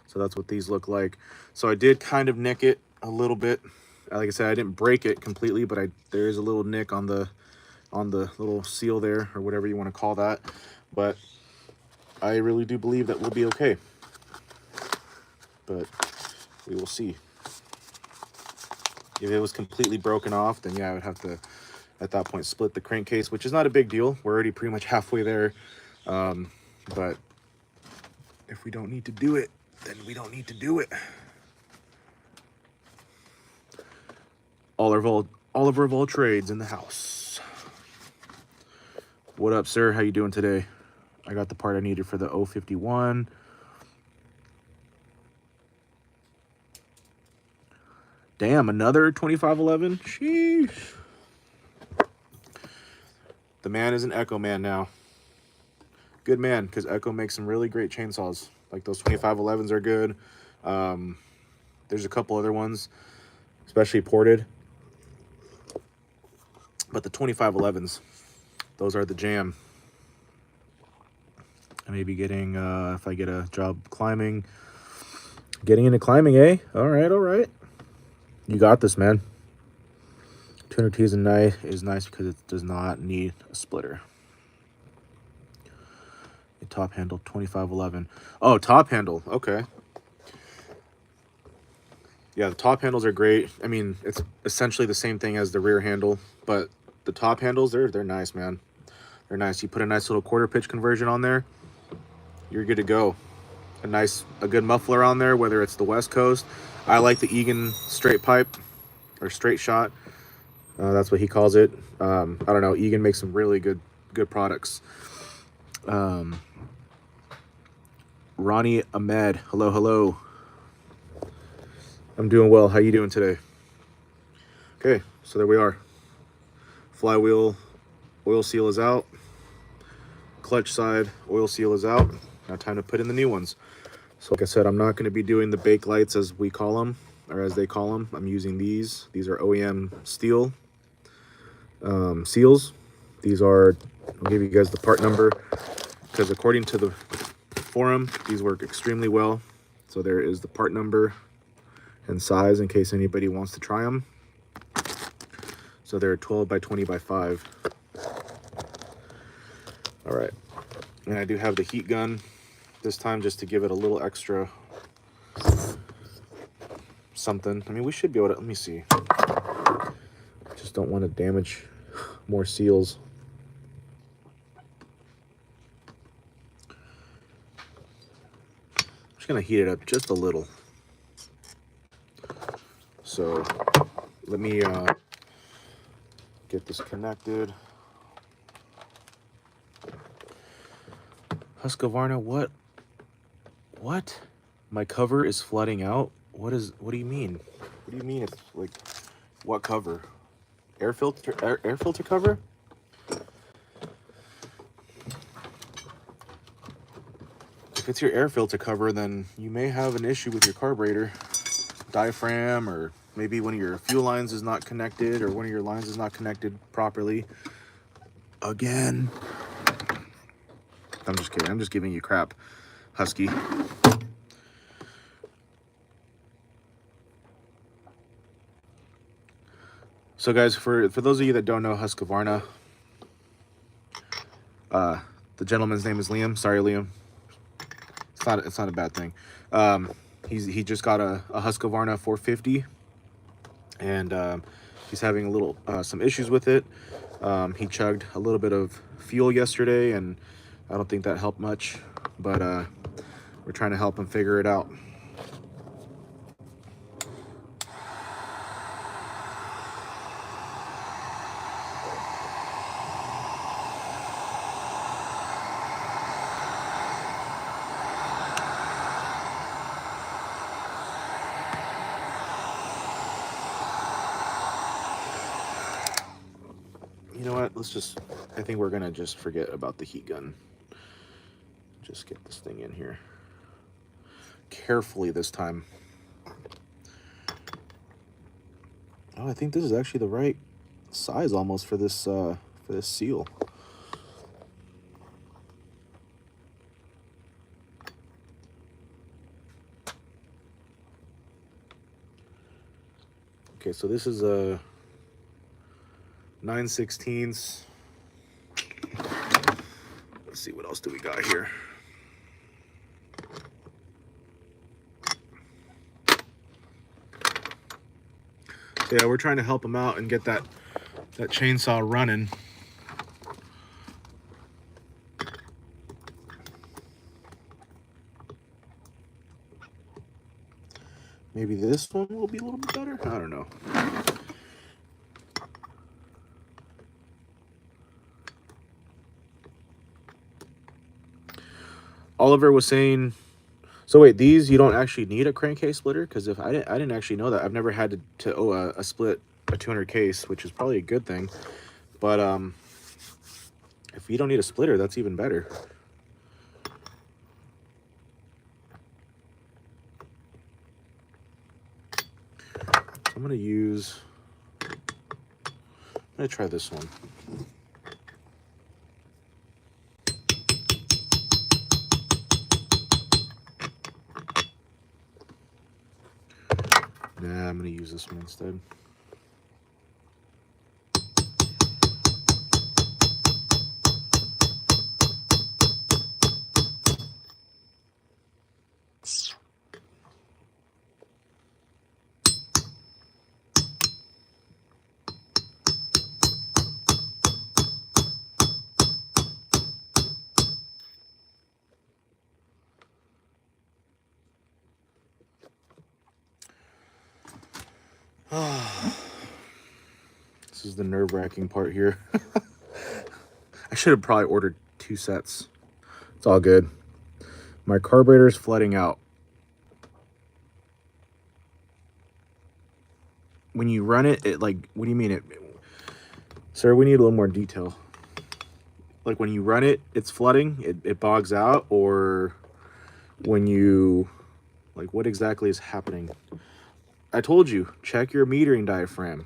So that's what these look like. So I did kind of nick it a little bit. Like I said, I didn't break it completely, but there is a little nick on the little seal there, or whatever you want to call that. But I really do believe that we'll be okay. But we will see. If it was completely broken off, then yeah, I would have to, at that point, split the crankcase, which is not a big deal. We're already pretty much halfway there. But if we don't need to do it, then we don't need to do it. Oliver of all trades in the house. What up, sir? How you doing today? I got the part I needed for the 051. Damn, another 2511? Sheesh. The man is an Echo man now. Good man, because Echo makes some really great chainsaws. Like those 2511s are good. There's a couple other ones, especially ported. But the 2511s, those are the jam. I may be getting, if I get a job climbing, getting into climbing, eh? All right. You got this, man. 200T is nice because it does not need a splitter. A top handle, 2511. Oh, top handle. Okay. Yeah, the top handles are great. I mean, it's essentially the same thing as the rear handle, but the top handles, they're nice, man. They're nice. You put a nice little quarter pitch conversion on there, you're good to go. A good muffler on there, whether it's the West Coast. I like the Egan straight pipe or straight shot. That's what he calls it. I don't know. Egan makes some really good products. Ronnie Ahmed, hello. I'm doing well. How you doing today? Okay, so there we are. Flywheel oil seal is out. Clutch side oil seal is out. Now time to put in the new ones. So like I said, I'm not going to be doing the bake lights as we call them, or as they call them. I'm using these. These are OEM steel seals. These are, I'll give you guys the part number, because according to the forum, these work extremely well. So there is the part number and size in case anybody wants to try them. So they're 12 by 20 by 5. All right. And I do have the heat gun this time just to give it a little extra something. I mean, we should be able to, let me see. Just don't want to damage more seals. I'm just going to heat it up just a little. So let me get this connected. Husqvarna, what? My cover is flooding out? What do you mean? What do you mean it's like, what cover? Air filter cover? it's your air filter cover, then you may have an issue with your carburetor diaphragm, or maybe one of your fuel lines is not connected, or one of your lines is not connected properly. Again, I'm just kidding. I'm just giving you crap, Husky. So guys, for those of you that don't know Husqvarna, the gentleman's name is Liam. Sorry, Liam. It's not a bad thing. He just got a Husqvarna 450, and he's having a little some issues with it. He chugged a little bit of fuel yesterday, and I don't think that helped much, but we're trying to help him figure it out. You know what? I think we're gonna just forget about the heat gun. Just get this thing in here carefully this time. Oh, I think this is actually the right size almost for this seal. Okay, so this is a 9/16. Let's see, what else do we got here? So yeah, we're trying to help him out and get that chainsaw running. Maybe this one will be a little bit better. I don't know. Oliver was saying, so wait, these you don't actually need a crankcase splitter? Because if I didn't actually know that. I've never had to split a 200 case, which is probably a good thing. But if you don't need a splitter, that's even better. I'm gonna try this one. Nah, I'm gonna use this one instead. This is the nerve-wracking part here. I should have probably ordered 2 sets. It's all good. My carburetor is flooding out. When you run it, like, what do you mean it? Sir, we need a little more detail. Like when you run it, it's flooding, it bogs out, or when you, like, what exactly is happening? I told you, check your metering diaphragm.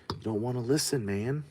You don't want to listen, man.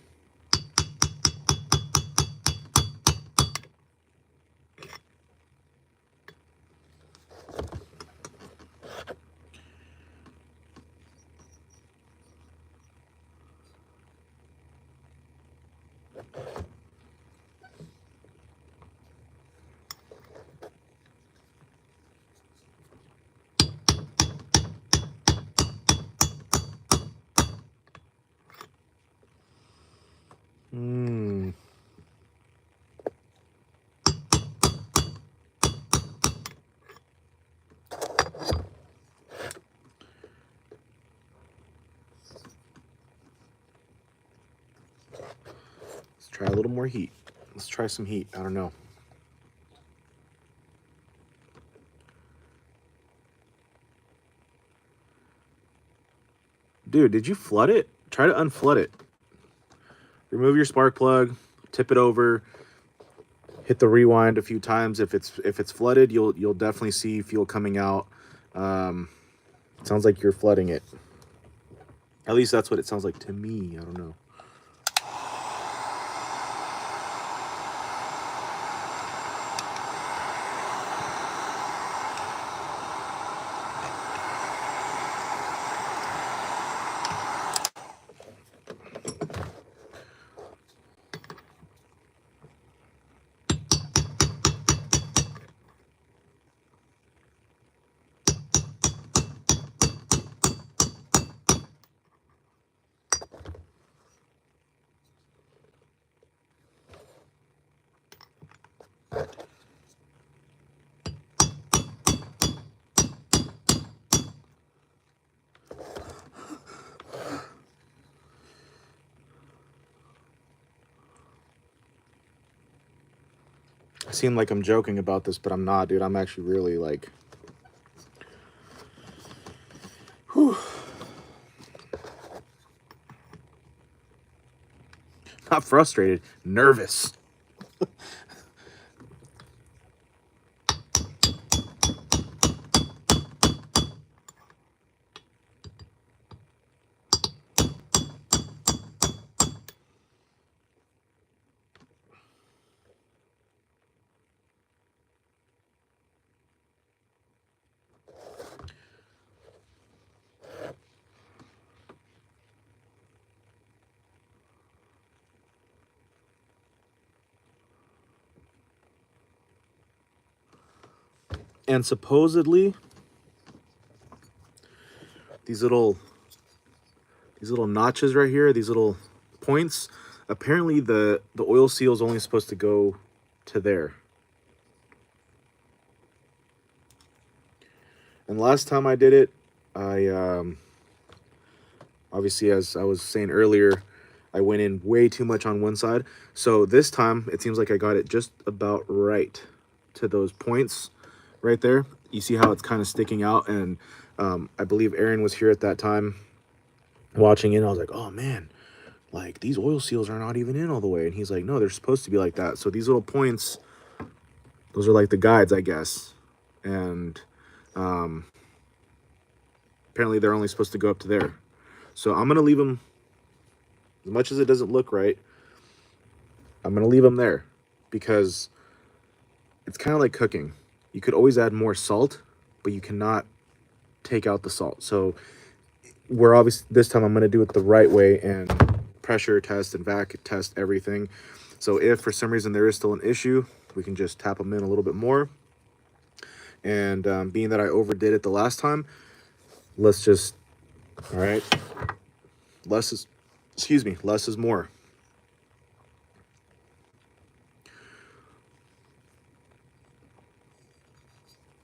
Let's try a little more heat. Let's try some heat. I don't know. Dude, did you flood it? Try to unflood it. Remove your spark plug, tip it over, hit the rewind a few times. If it's flooded, you'll definitely see fuel coming out. Sounds like you're flooding it. At least that's what it sounds like to me. I don't know. I seem like I'm joking about this, but I'm not, dude. I'm actually really like, whew. Not frustrated, nervous. And supposedly, these little notches right here, these little points, apparently the oil seal is only supposed to go to there. And last time I did it, I obviously, as I was saying earlier, I went in way too much on one side. So this time it seems like I got it just about right to those points right there. You see how it's kind of sticking out, and I believe Aaron was here at that time watching it. I was like, oh man, like these oil seals are not even in all the way. And he's like, no, they're supposed to be like that. So these little points, those are like the guides, I guess. And apparently they're only supposed to go up to there. So I'm going to leave them, as much as it doesn't look right, I'm going to leave them there because it's kind of like cooking. You could always add more salt, but you cannot take out the salt. So we're obviously, this time I'm going to do it the right way and pressure test and vac test everything. So if for some reason there is still an issue, we can just tap them in a little bit more. And being that I overdid it the last time, let's just, all right, less is more.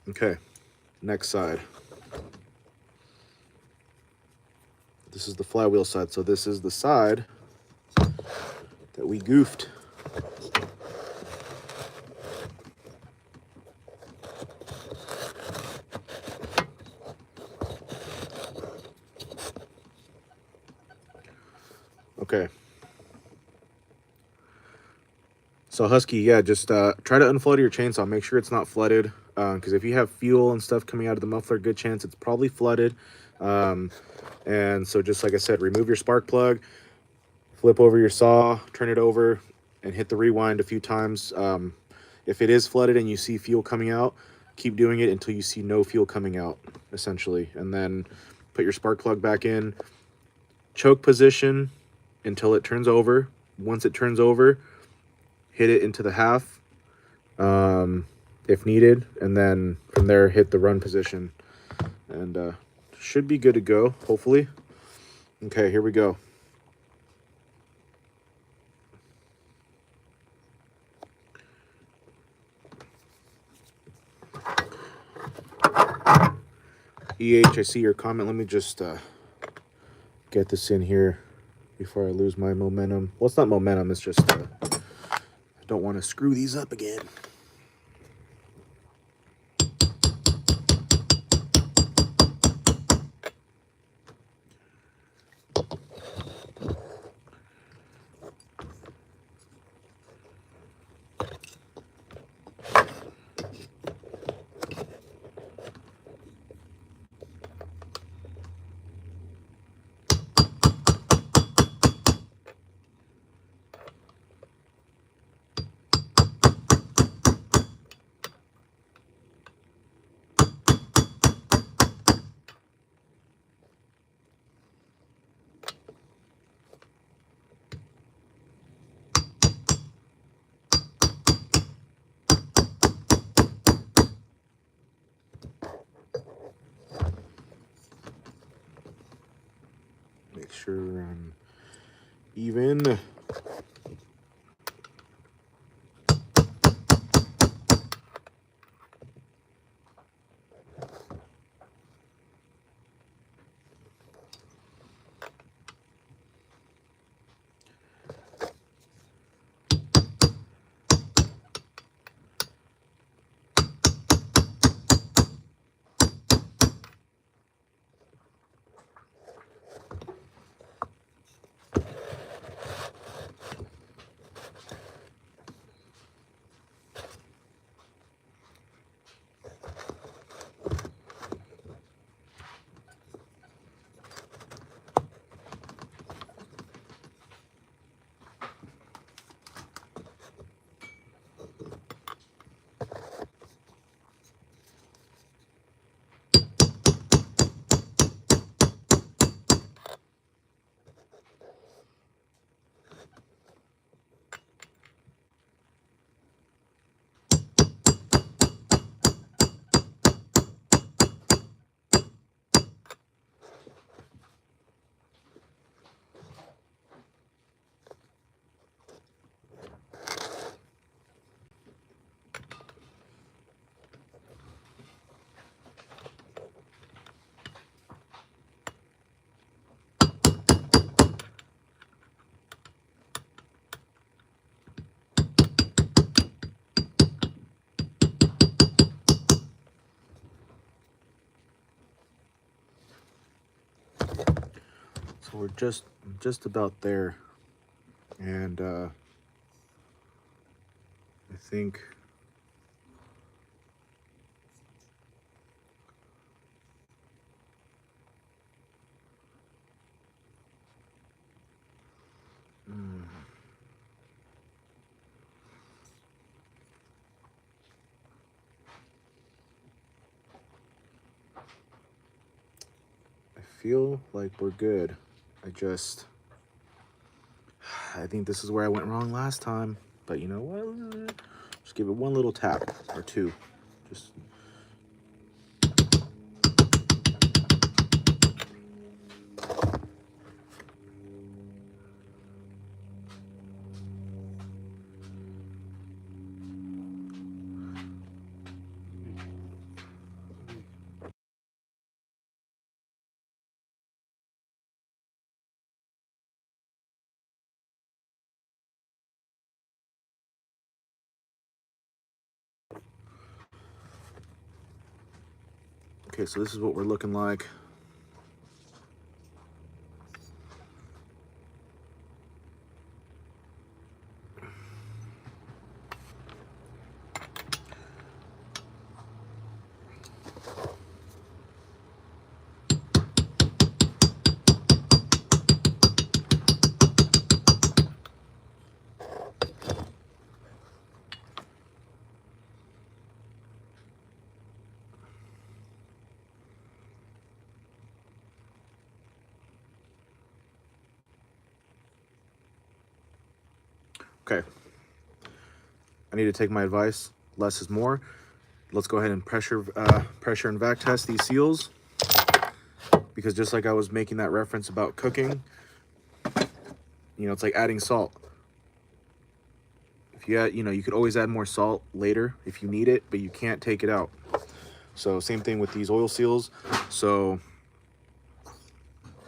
Okay, next side. This is the flywheel side. So this is the side that we goofed. Okay. So Husky, yeah, just try to unflood your chainsaw. Make sure it's not flooded, because if you have fuel and stuff coming out of the muffler, good chance it's probably flooded. And so just like I said, remove your spark plug, flip over your saw, turn it over, and hit the rewind a few times. If it is flooded and you see fuel coming out, keep doing it until you see no fuel coming out, essentially. And then put your spark plug back in, choke position until it turns over. Once it turns over, hit it into the half if needed, and then from there hit the run position, and should be good to go, hopefully. Okay, here we go. I see your comment. Let me just get this in here before I lose my momentum. Well, it's not momentum, it's just I don't want to screw these up again. sure I'm even. So we're just about there, and I think I feel like we're good. I think this is where I went wrong last time, but you know what? Just give it one little tap or two. Just okay, so this is what we're looking like. Okay, I need to take my advice. Less is more. Let's go ahead and pressure and vac test these seals, because just like I was making that reference about cooking, you know, it's like adding salt. If you add, you know, you could always add more salt later if you need it, but you can't take it out. So same thing with these oil seals. So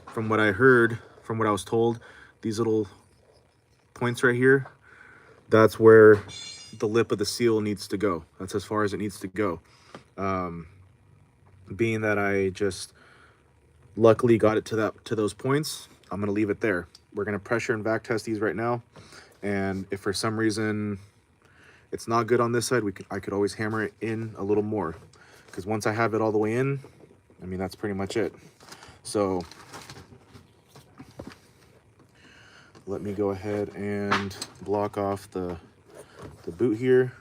from what I heard, from what I was told, these little points right here, that's where the lip of the seal needs to go. That's as far as it needs to go. Being that I just luckily got it to those points, I'm gonna leave it there. We're gonna pressure and vac test these right now, and if for some reason it's not good on this side, I could always hammer it in a little more, because once I have it all the way in, I mean, that's pretty much it. So let me go ahead and block off the boot here.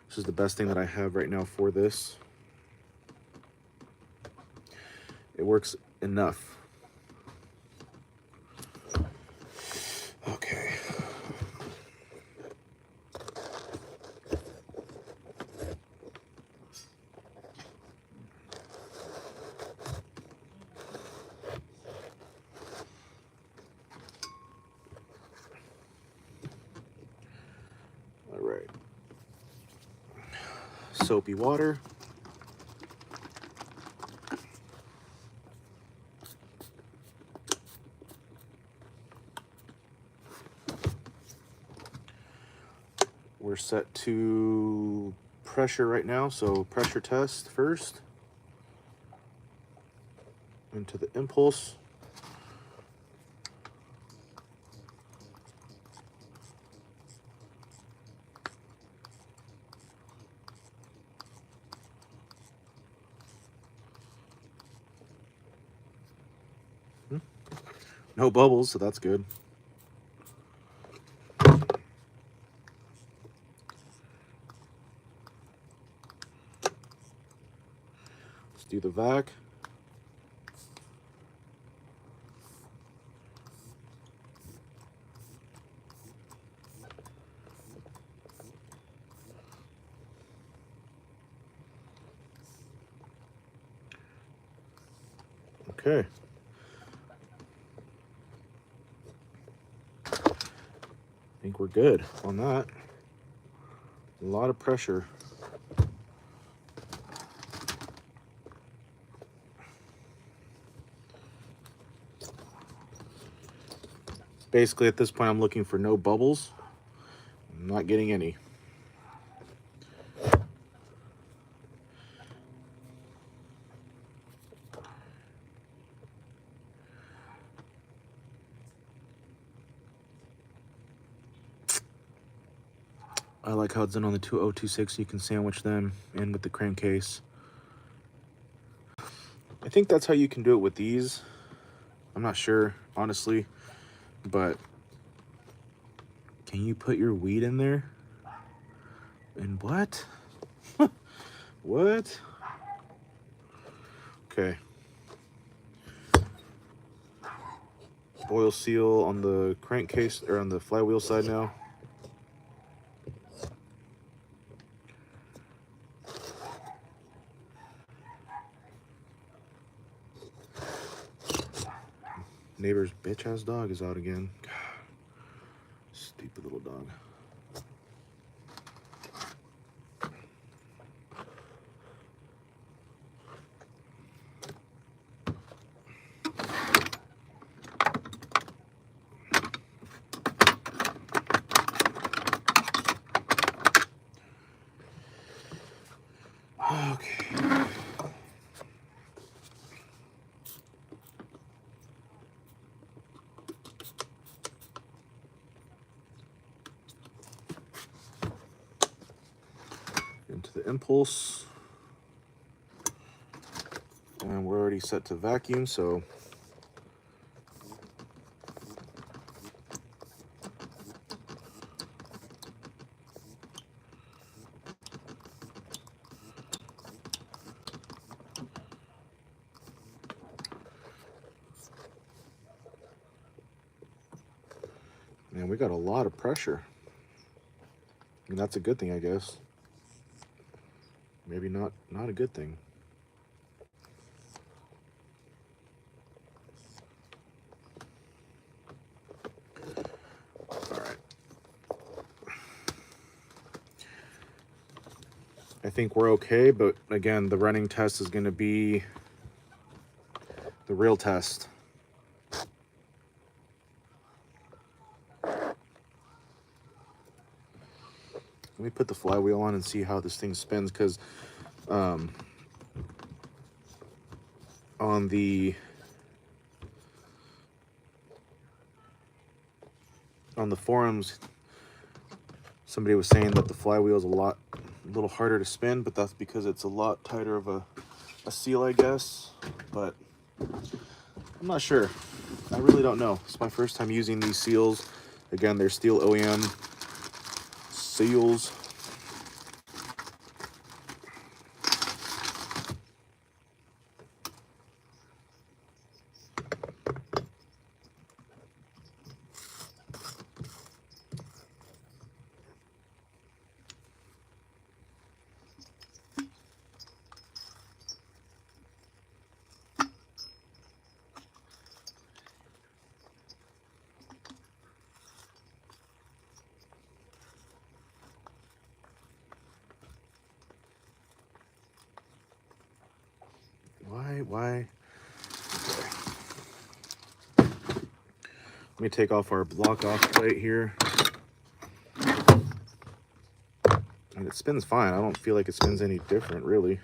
This is the best thing that I have right now for this. It works enough. Okay. soapy water. We're set to pressure right now, so pressure test first. Into the impulse. No bubbles, so that's good. Let's do the vac. Okay. I think we're good on that. A lot of pressure. Basically, at this point, I'm looking for no bubbles. I'm not getting any. I like how it's done on the 2026. You can sandwich them in with the crankcase. I think that's how you can do it with these. I'm not sure, honestly, but can you put your weed in there? And what? What? Okay. Oil seal on the crankcase, or on the flywheel side now. Neighbor's bitch ass dog is out again. God, stupid little dog. Okay. Into the impulse. And we're already set to vacuum, so man, we got a lot of pressure. I mean, that's a good thing, I guess. Maybe not a good thing. All right. I think we're okay, but again, the running test is going to be the real test. Let me put the flywheel on and see how this thing spins, because on the forums, somebody was saying that the flywheel is a little harder to spin, but that's because it's a lot tighter of a seal, I guess. But I'm not sure. I really don't know. It's my first time using these seals. Again, they're steel OEM seals. Why? Okay. Let me take off our block off plate here. I mean, it spins fine. I don't feel like it spins any different, really.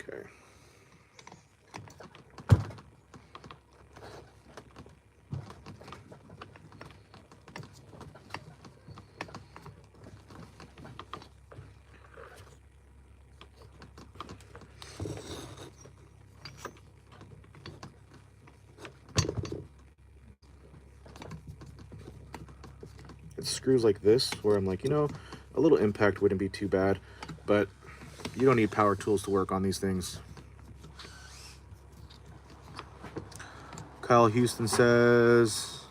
Okay. It screws like this, where I'm like, you know, a little impact wouldn't be too bad, but you don't need power tools to work on these things. Kyle Houston says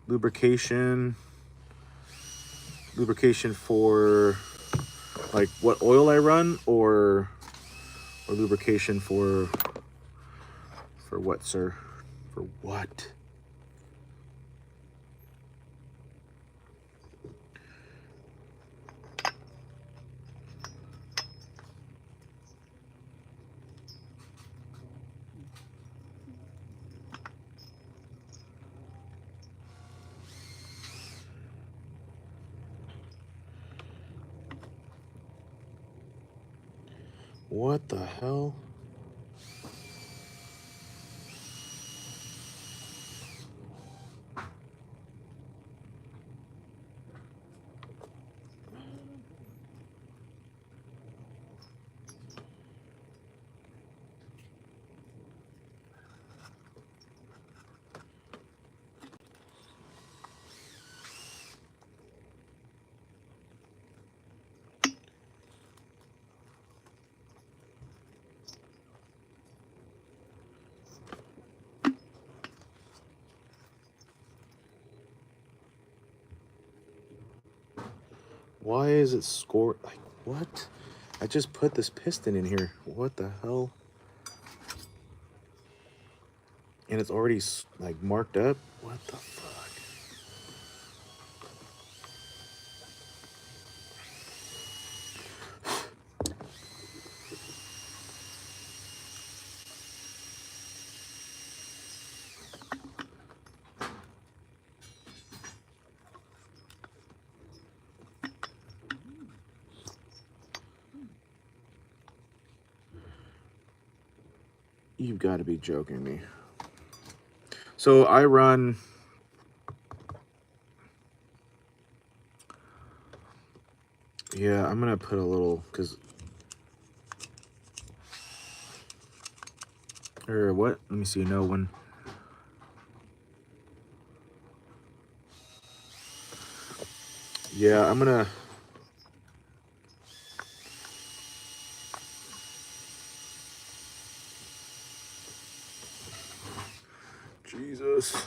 lubrication for like what oil I run, or lubrication for what, sir? For what? What the hell? Why is it scored? Like, what? I just put this piston in here. What the hell? And it's already like marked up. What the fuck? You've got to be joking me. So I run... Yeah, I'm going to put a little... Or what? Let me see. No one... Yeah, I'm going to... Jesus.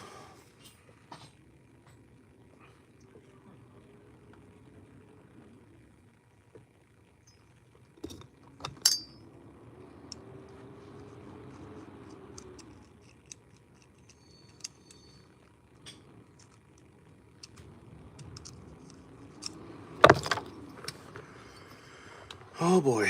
Oh boy.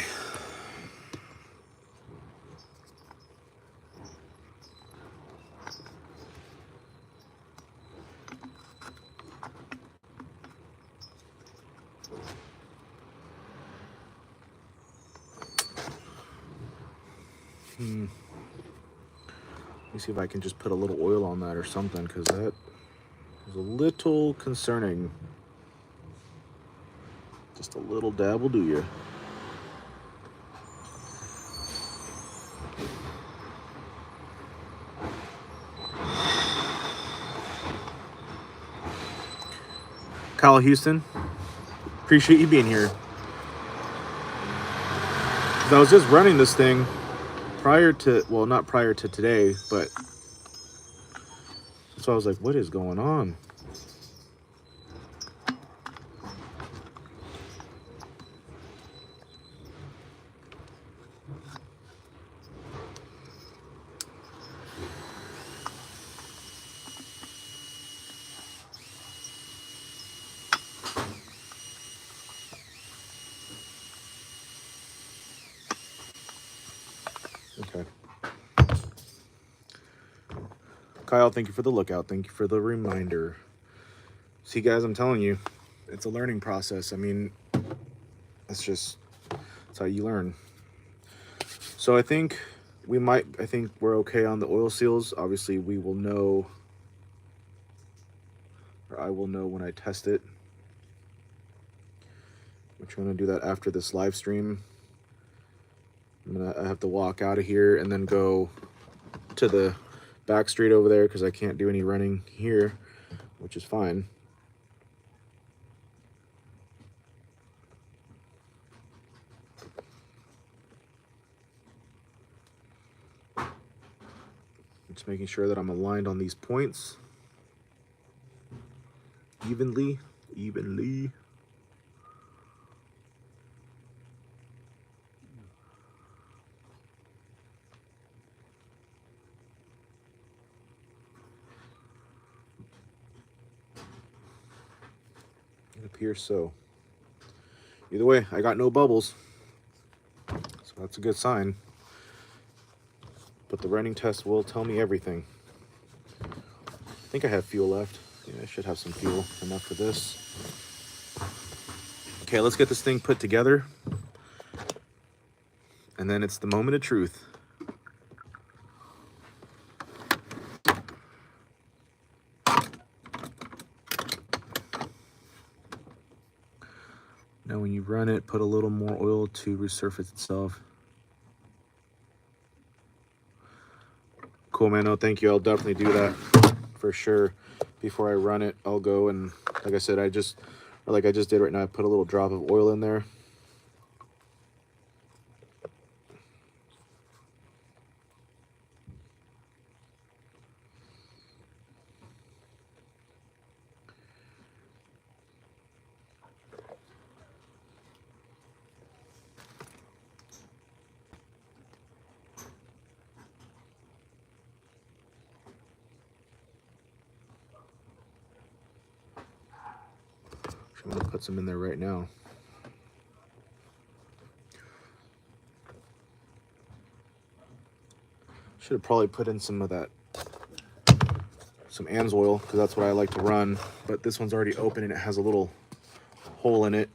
Let me see if I can just put a little oil on that or something, because that is a little concerning. Just a little dab will do you. Kyle Houston, appreciate you being here. I was just running this thing prior to, well, not prior to today, but so I was like, what is going on? Kyle, thank you for the lookout. Thank you for the reminder. See, guys, I'm telling you, it's a learning process. I mean, that's how you learn. So I think we're okay on the oil seals. Obviously, we will know, or I will know when I test it, which I'm going to do that after this live stream. I have to walk out of here and then go to the back street over there because I can't do any running here, which is fine. Just making sure that I'm aligned on these points evenly. It appears so. Either way, I got no bubbles, so that's a good sign. But the running test will tell me everything. I think I have fuel left. Yeah, I should have some fuel, enough for this. Okay, let's get this thing put together. And then it's the moment of truth. Now when you run it, put a little more oil to resurface itself. Cool, man. No, thank you. I'll definitely do that for sure. Before I run it, I'll go and, like I said, like I just did right now, I put a little drop of oil in there. I'm gonna put some in there right now. Should have probably put in some of that, some ANSOIL, because that's what I like to run. But this one's already open and it has a little hole in it.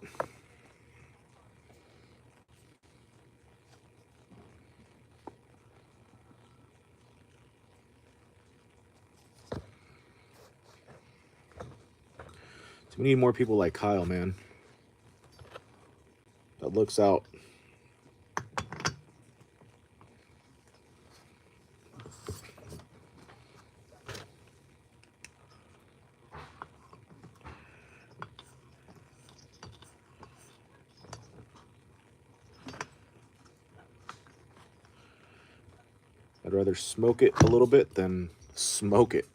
So we need more people like Kyle, man. That looks out. I'd rather smoke it a little bit than smoke it.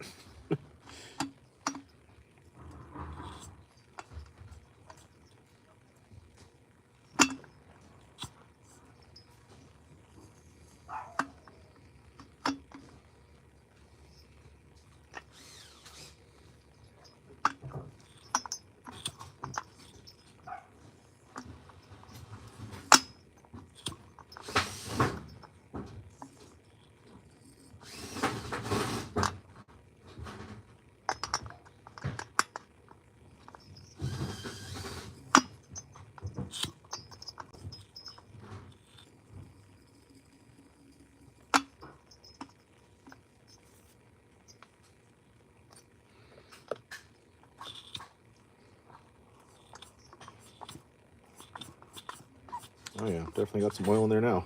Oh yeah, definitely got some oil in there now.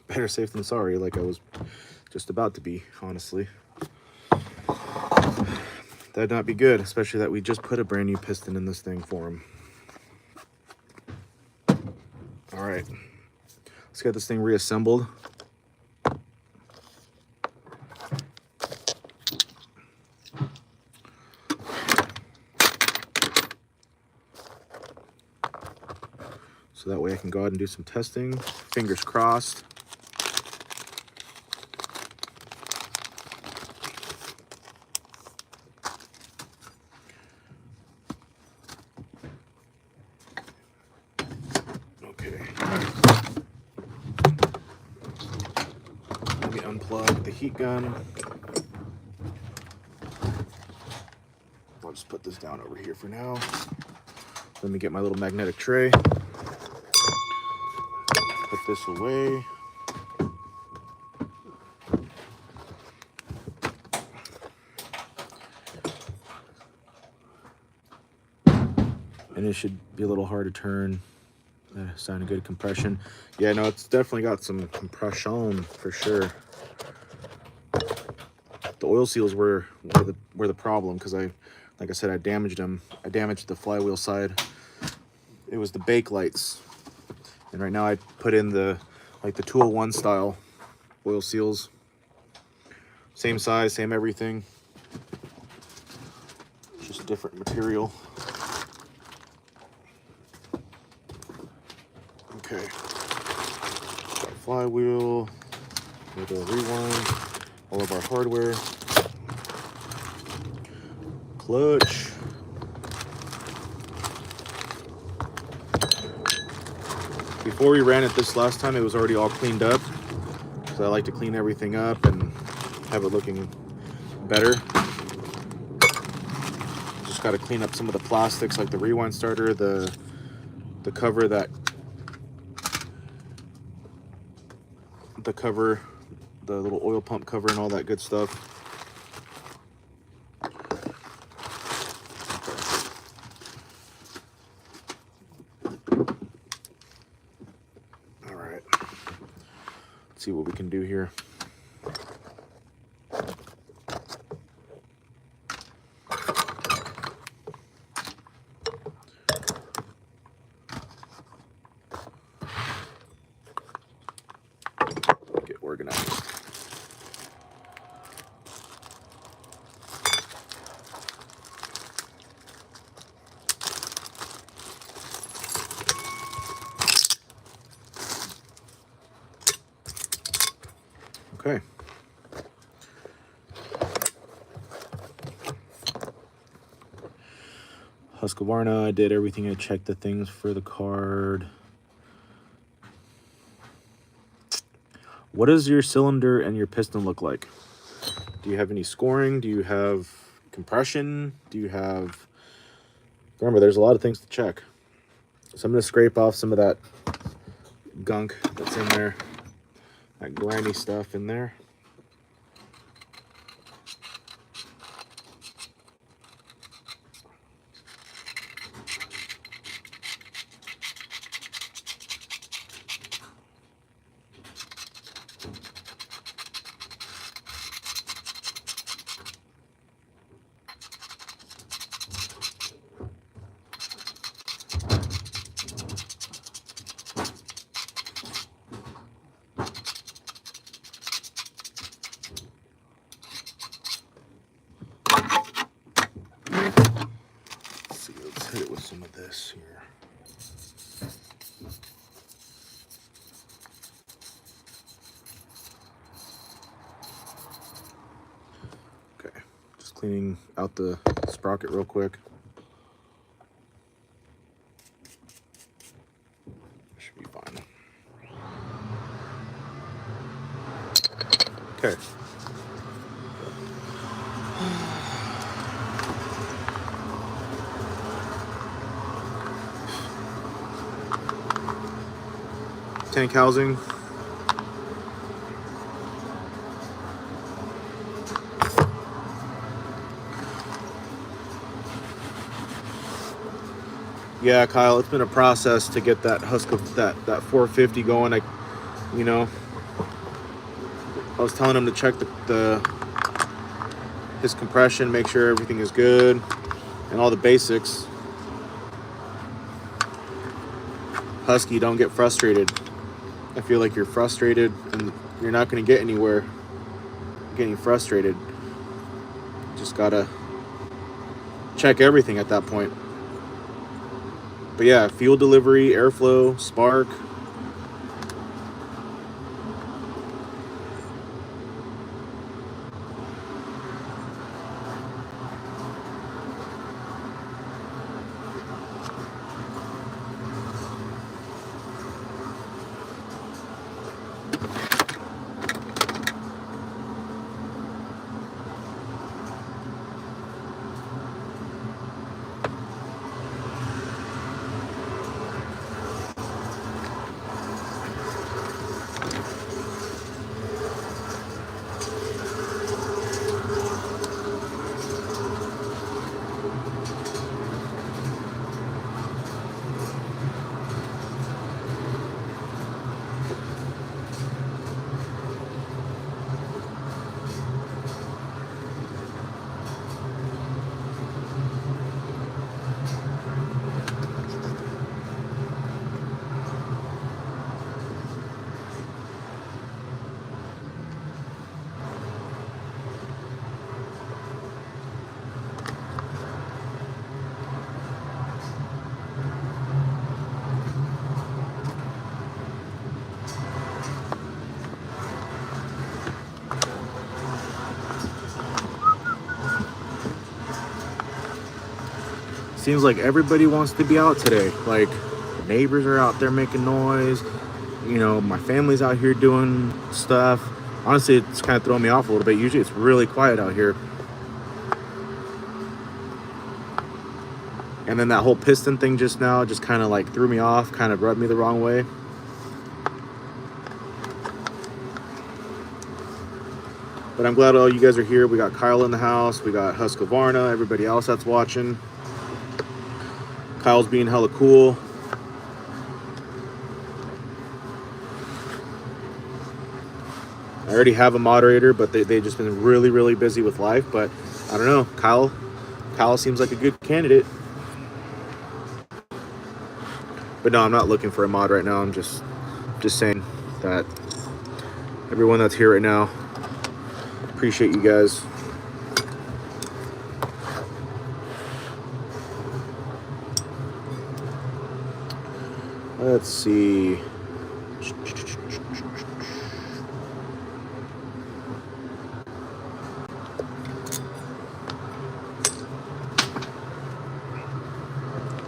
Better safe than sorry, like I was just about to be, honestly. That'd not be good, especially that we just put a brand new piston in this thing for him. All right, let's get this thing reassembled. So that way I can go ahead and do some testing. Fingers crossed. unplug the heat gun. I'll just put this down over here for now. Let me get my little magnetic tray. Put this away. And it should be a little hard to turn. Sounded good compression. Yeah, no, it's definitely got some compression for sure. The oil seals were the problem because like I said, I damaged them. I damaged the flywheel side. It was the bake lights, and right now I put in the Tool 1 style oil seals. Same size, same everything. Just different material. Okay. Got a flywheel. We'll do a rewind. All of our hardware. Clutch. Before we ran it this last time, it was already all cleaned up. So I like to clean everything up and have it looking better. Just got to clean up some of the plastics, like the rewind starter, the cover the little oil pump cover and all that good stuff. All right, let's see what we can do here. Get organized. Okay. Husqvarna, I did everything. I checked the things for the card. What does your cylinder and your piston look like? Do you have any scoring? Do you have compression? Do you have... Remember, there's a lot of things to check. So I'm going to scrape off some of that gunk that's in there. That grimy stuff in there. Let's hit it with some of this here. Okay, just cleaning out the sprocket real quick. Should be fine. Okay. Tank housing. Yeah, Kyle, it's been a process to get that that 450 going. I was telling him to check his compression, make sure everything is good, and all the basics. Husky, don't get frustrated. I feel like you're frustrated and you're not going to get anywhere getting frustrated. Just gotta check everything at that point. But yeah, fuel delivery, airflow, spark. seems like everybody wants to be out today. Like, the neighbors are out there making noise. You know, my family's out here doing stuff. Honestly, it's kind of throwing me off a little bit. Usually it's really quiet out here. And then that whole piston thing just now just kind of like threw me off, kind of rubbed me the wrong way. But I'm glad all you guys are here. We got Kyle in the house. We got Husqvarna, everybody else that's watching. Kyle's being hella cool. I already have a moderator, but they've just been really, really busy with life. But I don't know. Kyle seems like a good candidate. But no, I'm not looking for a mod right now. I'm just saying that everyone that's here right now, appreciate you guys. Let's see.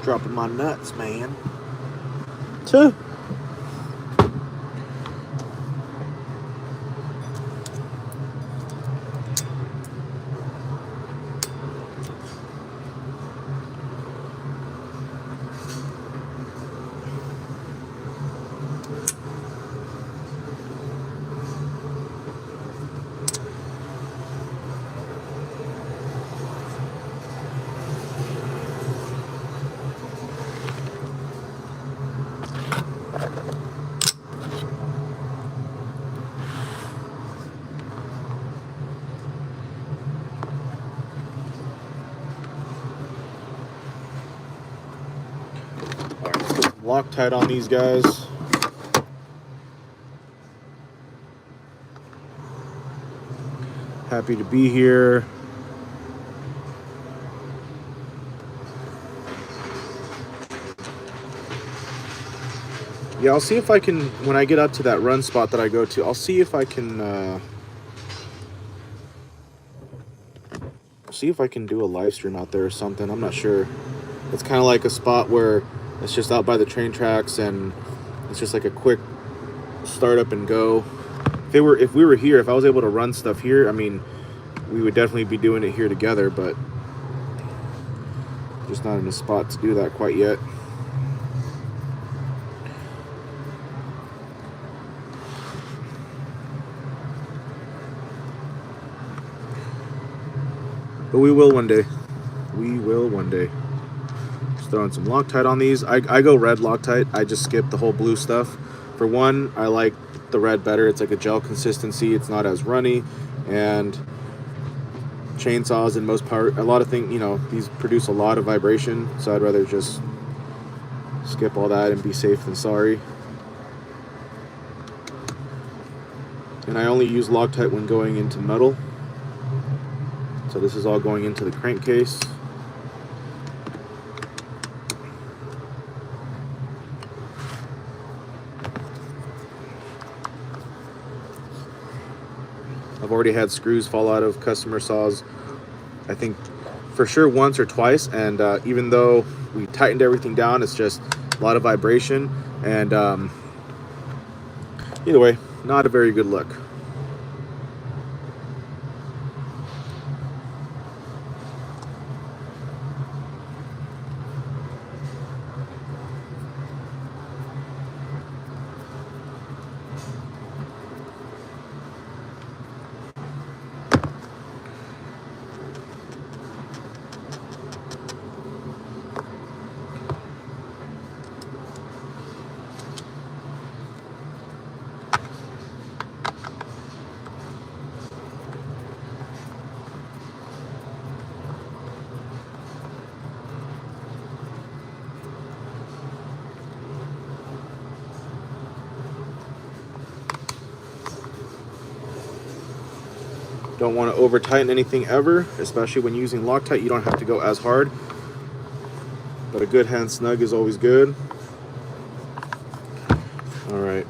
Dropping my nuts, man. Tuh. Loctite on these guys. Happy to be here. Yeah, I'll see if I can, when I get up to that run spot that I go to, I'll see if I can do a live stream out there or something. I'm not sure. It's kind of like a spot where it's just out by the train tracks and it's just like a quick start up and go. If we were here, if I was able to run stuff here, I mean, we would definitely be doing it here together, but just not in a spot to do that quite yet. But we will one day. We will one day. Just throwing some Loctite on these. I go red Loctite. I just skip the whole blue stuff. For one, I like the red better. It's like a gel consistency. It's not as runny. And chainsaws and most part, a lot of things, you know, these produce a lot of vibration. So I'd rather just skip all that and be safe than sorry. And I only use Loctite when going into metal. So this is all going into the crankcase. I've already had screws fall out of customer saws, I think for sure once or twice, and even though we tightened everything down, it's just a lot of vibration, and either way, not a very good look. Don't want to over tighten anything ever, especially when using Loctite. You don't have to go as hard, but a good hand snug is always good. All right,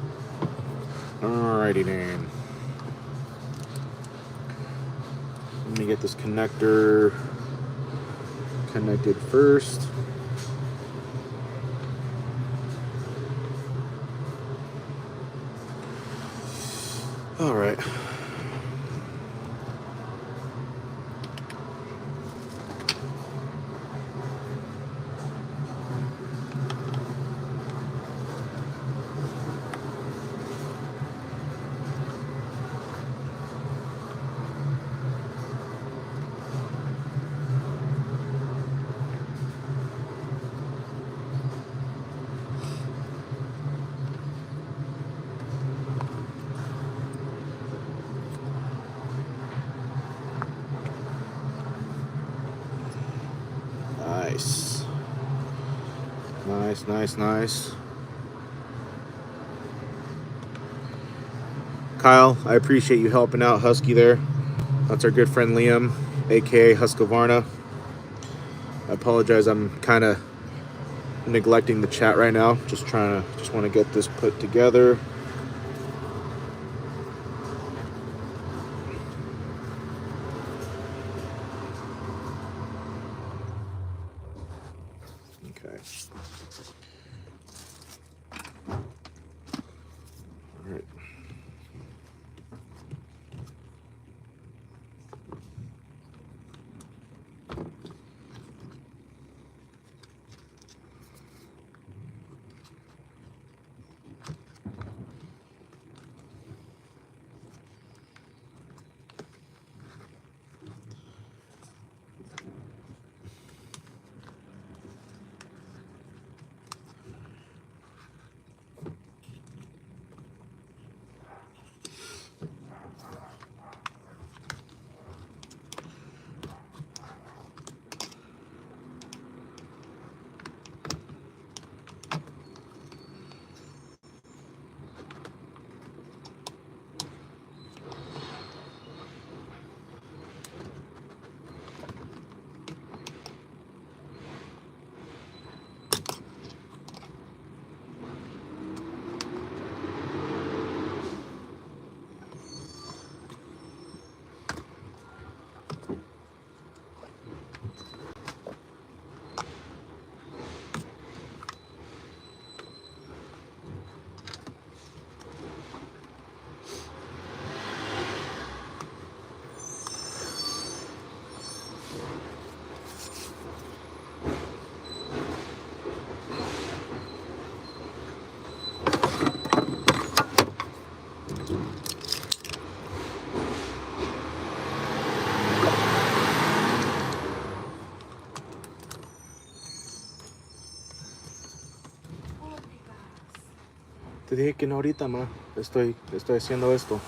alrighty then. Let me get this connector connected first. All right. Nice. Nice, nice, nice. Kyle, I appreciate you helping out Husky there. That's our good friend Liam, aka Husqvarna. I apologize, I'm kind of neglecting the chat right now. Just want to get this put together. Okay. All right. Te dije que no ahorita, ma. Estoy haciendo esto.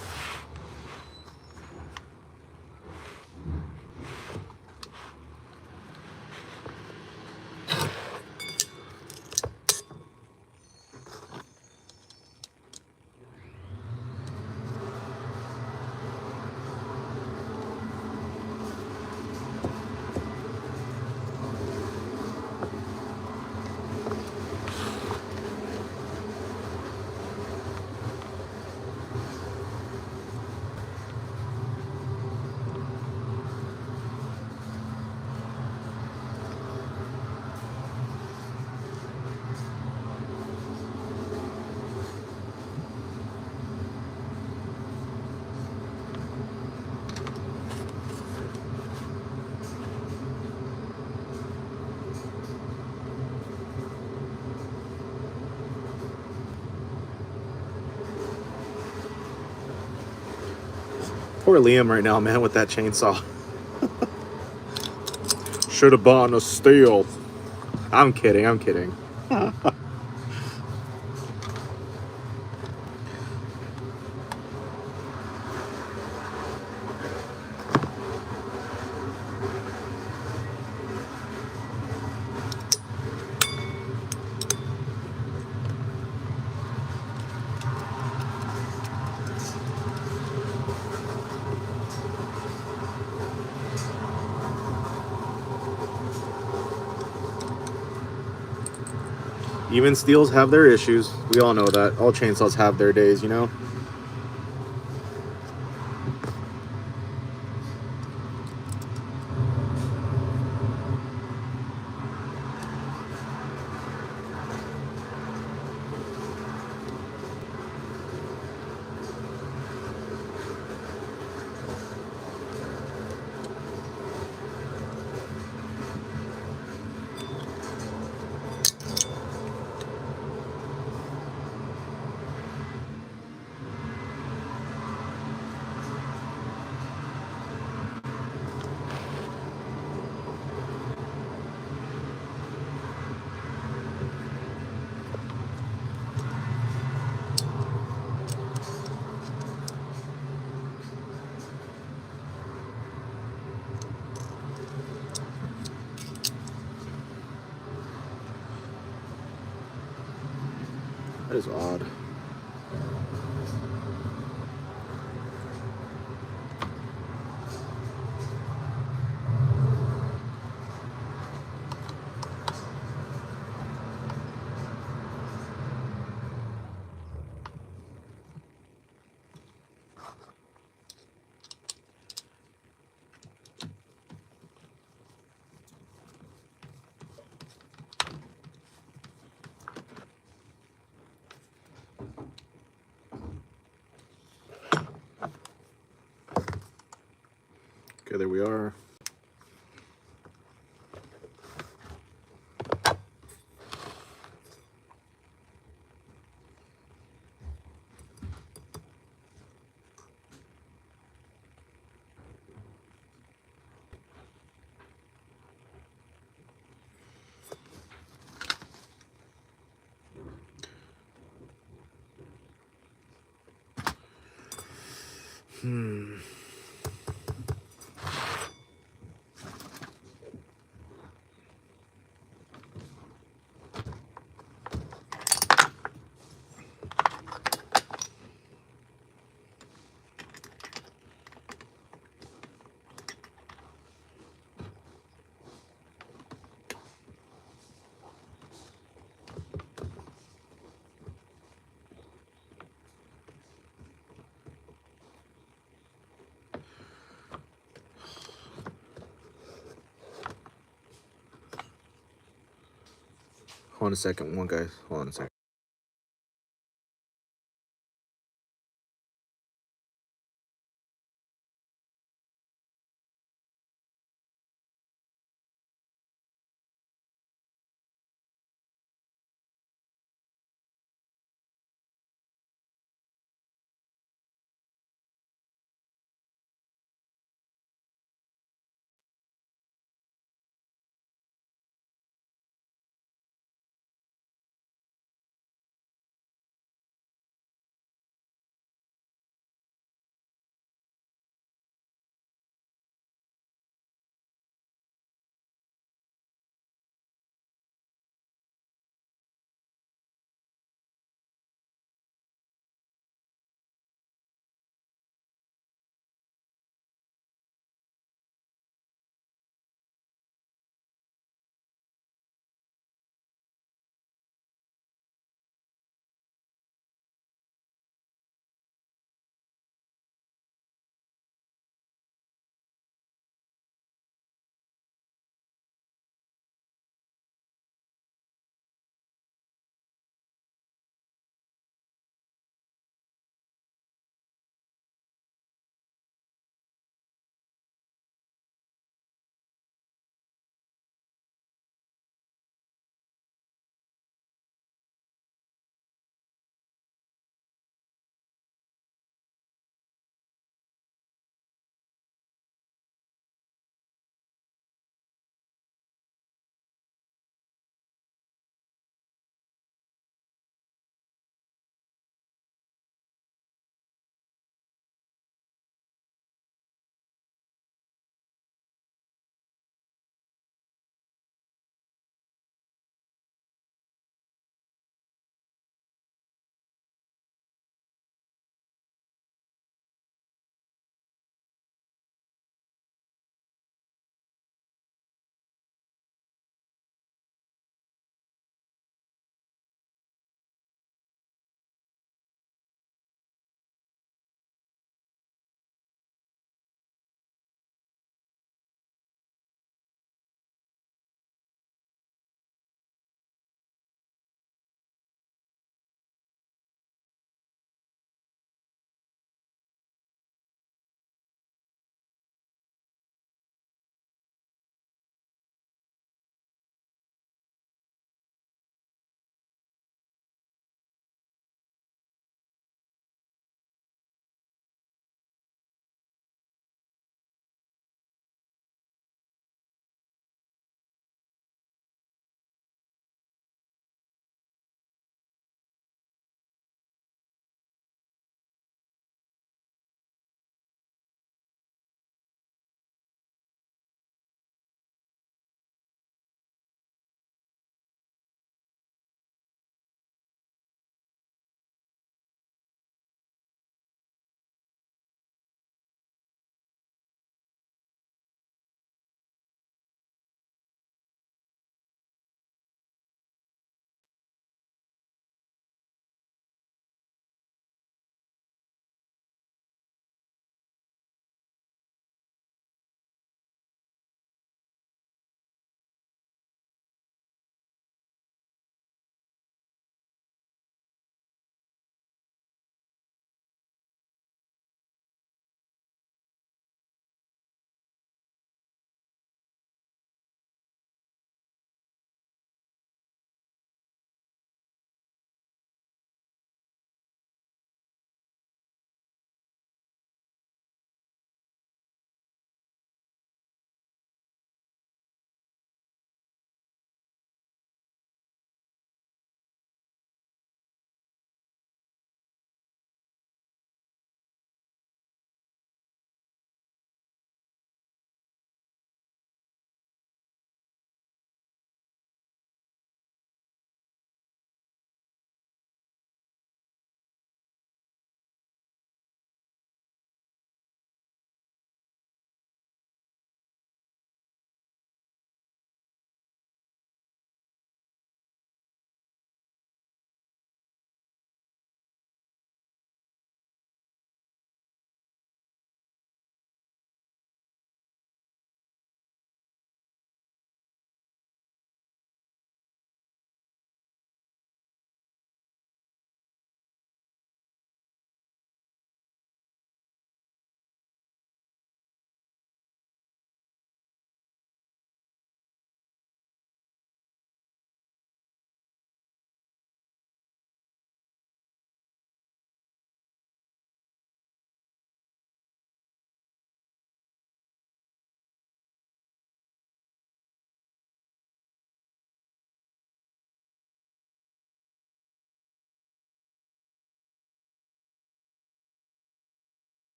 Poor Liam right now, man, with that chainsaw. Should have bought a steel. I'm kidding, I'm kidding. Even steels have their issues. We all know that. All chainsaws have their days, you know? That is odd. Okay, there we are. Hold on a second, guys. Hold on a second.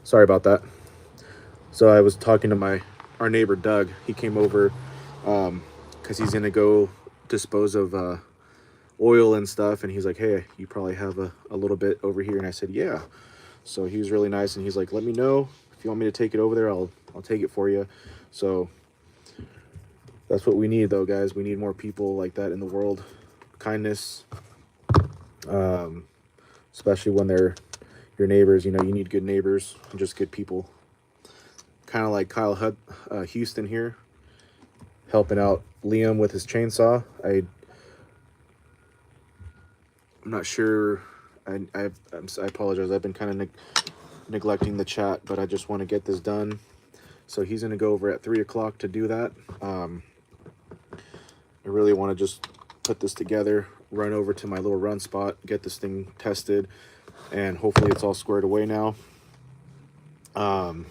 Sorry about that. So I was talking to our neighbor Doug. He came over because he's gonna go dispose of oil and stuff, and he's like, "Hey, you probably have a little bit over here." And I said, "Yeah." So he was really nice, and he's like, "Let me know if you want me to take it over there. I'll take it for you." So that's what we need, though, guys. We need more people like that in the world. Kindness, especially when they're your neighbors. You know, you need good neighbors and just good people. Kind of like Kyle Houston here, helping out Liam with his chainsaw. I'm not sure. I apologize. I've been kind of neglecting the chat, but I just want to get this done. So he's going to go over at 3 o'clock to do that. I really want to just put this together, run over to my little run spot, get this thing tested, and hopefully it's all squared away now. And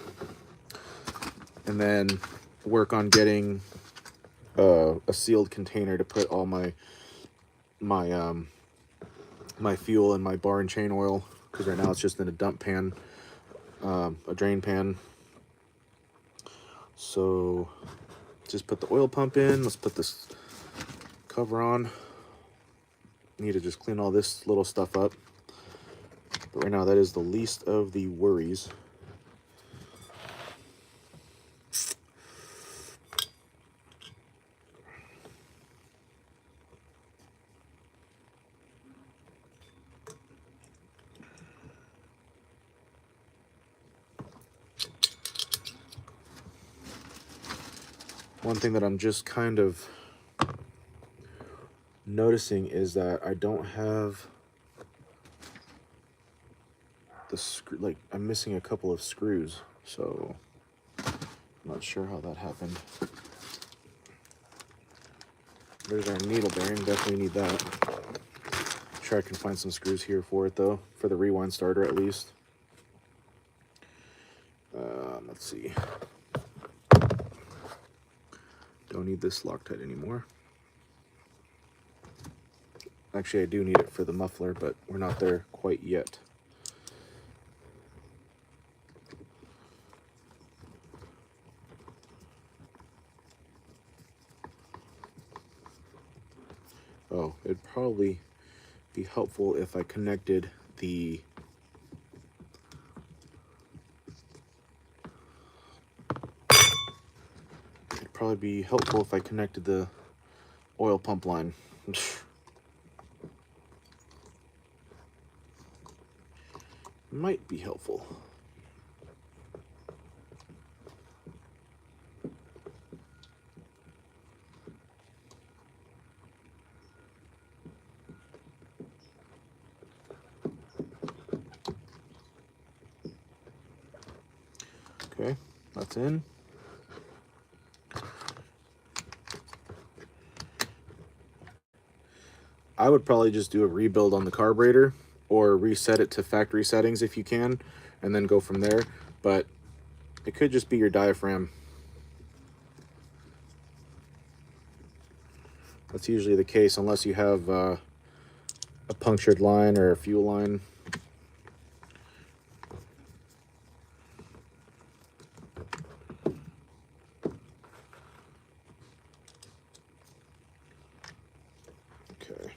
then work on getting a sealed container to put all my fuel and my bar and chain oil, because right now it's just in a dump pan, a drain pan. So just put the oil pump in. Let's put this cover on. Need to just clean all this little stuff up, but right now that is the least of the worries. One thing that I'm just kind of noticing is that I don't have the screw, like I'm missing a couple of screws, so I'm not sure how that happened. There's our needle bearing, definitely need that. Sure, I can find some screws here for it though, for the rewind starter at least. Let's see. Don't need this Loctite anymore. Actually, I do need it for the muffler, but we're not there quite yet. Oh, it'd probably be helpful if I connected the oil pump line. Might be helpful. Okay, that's in. I would probably just do a rebuild on the carburetor or reset it to factory settings if you can, and then go from there. But it could just be your diaphragm. That's usually the case unless you have a punctured line or a fuel line. Okay.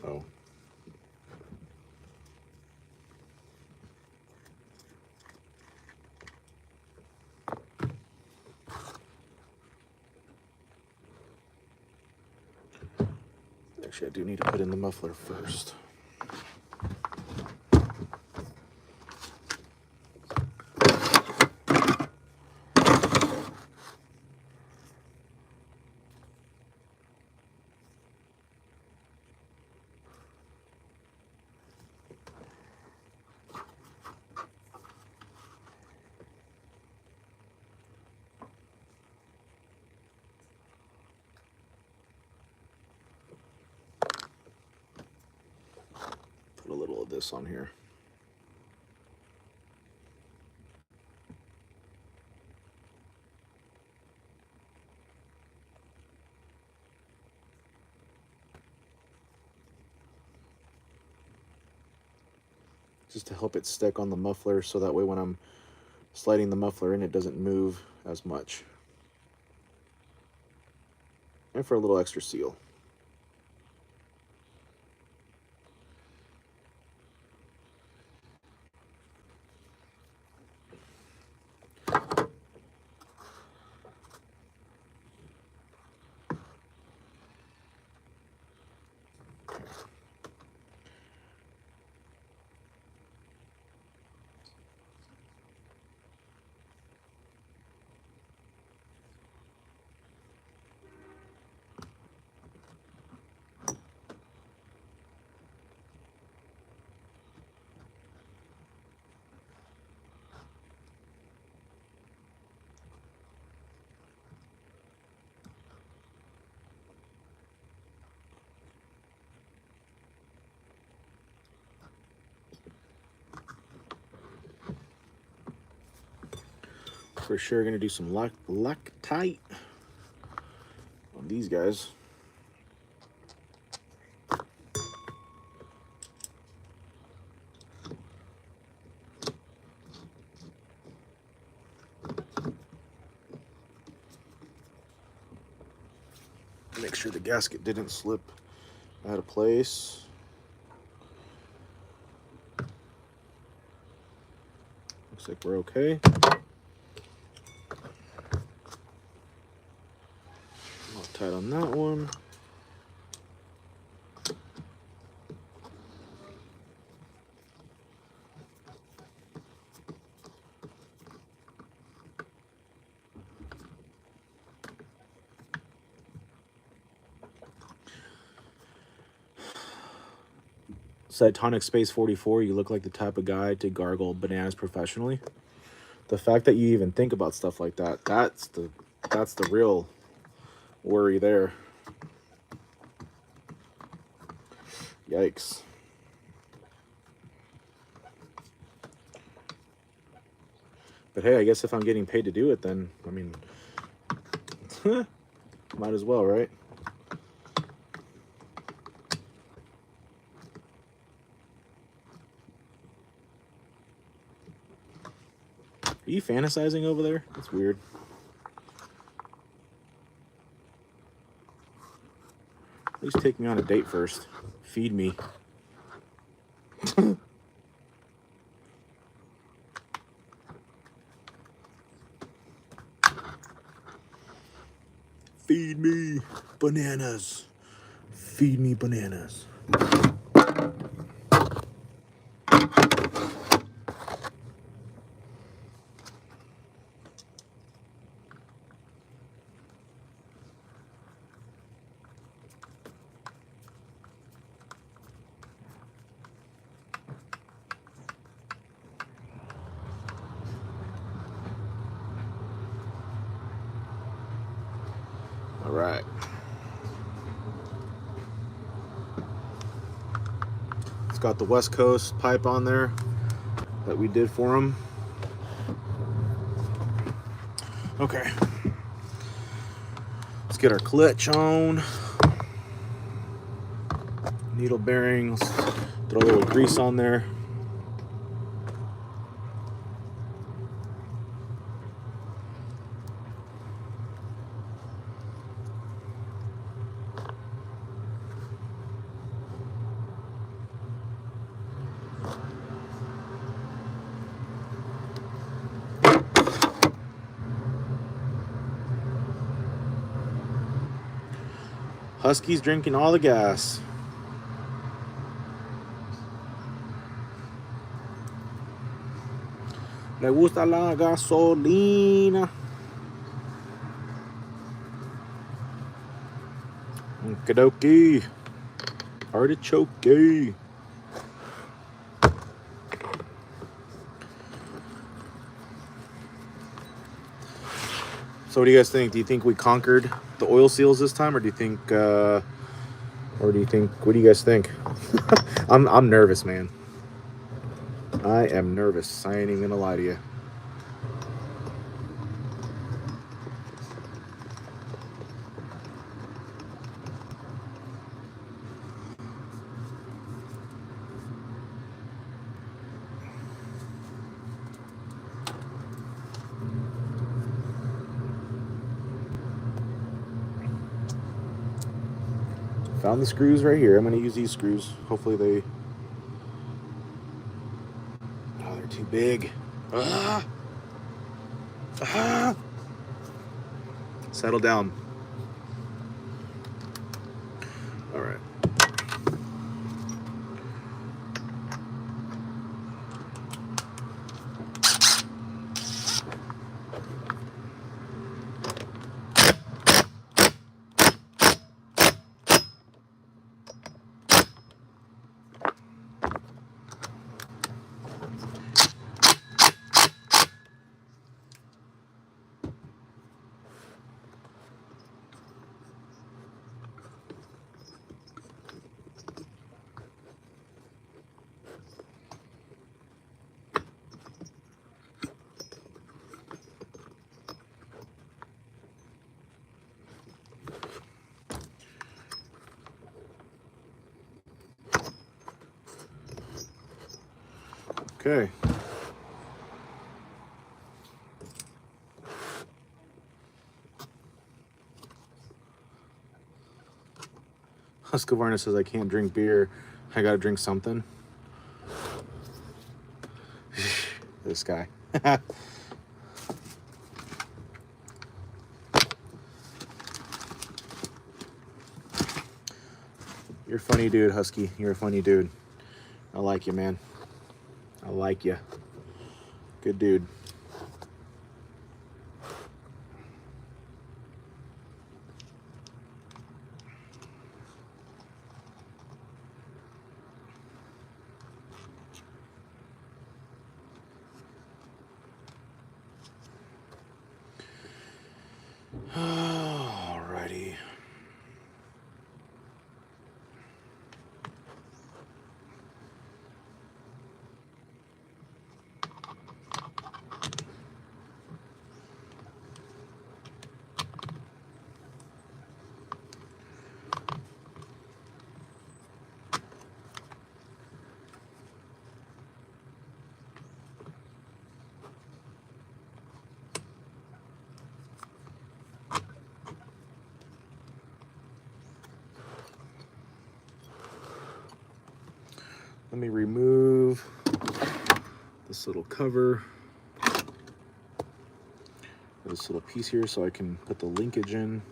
Oh. Actually, I do need to put in the muffler first. Put a little of this on here. just to help it stick on the muffler, so that way when I'm sliding the muffler in, it doesn't move as much. And for a little extra seal. For sure gonna do some Loctite on these guys. Make sure the gasket didn't slip out of place. Looks like we're okay. Tight on that one. Cytonic Space 44, you look like the type of guy to gargle bananas professionally. The fact that you even think about stuff like that, that's the real worry there. Yikes. But hey, I guess if I'm getting paid to do it, then, I mean, might as well, right? Are you fantasizing over there? That's weird. At least take me on a date first. Feed me. Feed me bananas. Feed me bananas. All right. It's got the West Coast pipe on there that we did for them. Okay. Let's get our clutch on. Needle bearings. Throw a little grease on there. Husky's drinking all the gas. Le gusta la gasolina. Okie artichoke. So what do you guys think? Do you think we conquered the oil seals this time, or do you think what do you guys think? I'm nervous, man. I am nervous. I ain't even gonna lie to you. Found the screws right here. I'm going to use these screws. Hopefully they... Oh, they're too big. Ah! Ah! Settle down. All right. Okay. Husqvarna says I can't drink beer. I gotta drink something. This guy. You're a funny dude, Husky. You're a funny dude. I like you, man. I like you. Good dude. Alrighty. Let me remove this little cover, this little piece here, so I can put the linkage in.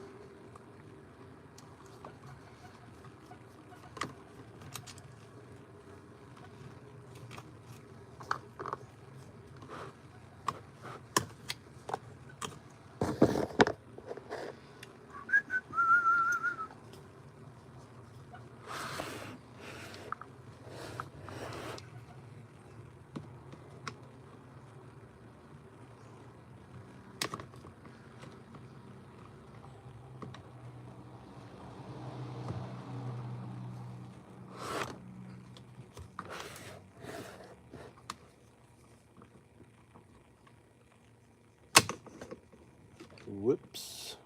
Whoops.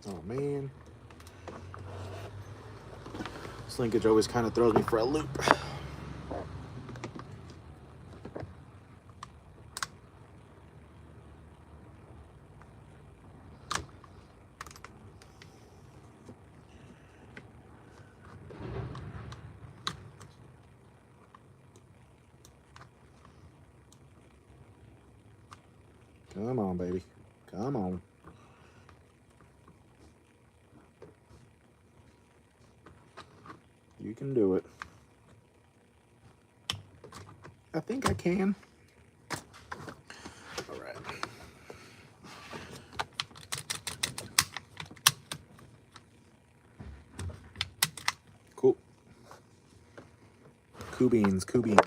Oh man. This linkage always kind of throws me for a loop. Come on, baby. Come on. You can do it. I think I can. All right. Cool. Cool beans, cool beans.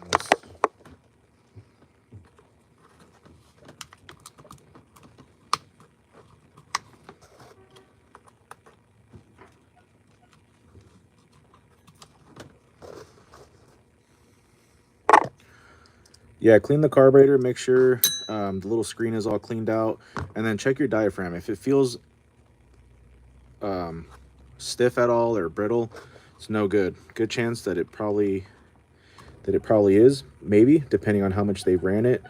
Yeah, clean the carburetor, make sure the little screen is all cleaned out, and then check your diaphragm. If it feels stiff at all or brittle, it's no good. Good chance that it probably is, maybe, depending on how much they ran it.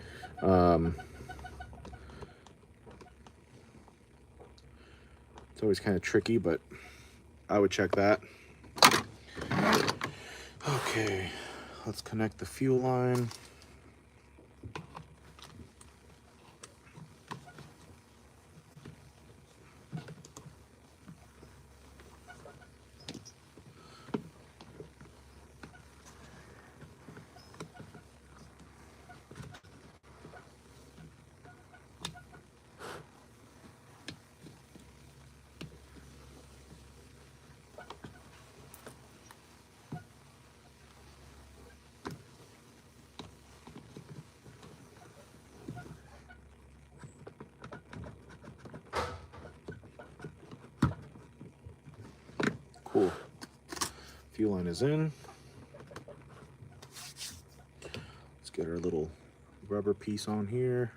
It's always kind of tricky, but I would check that. Okay, let's connect the fuel line. Cool. Fuel line is in. Let's get our little rubber piece on here.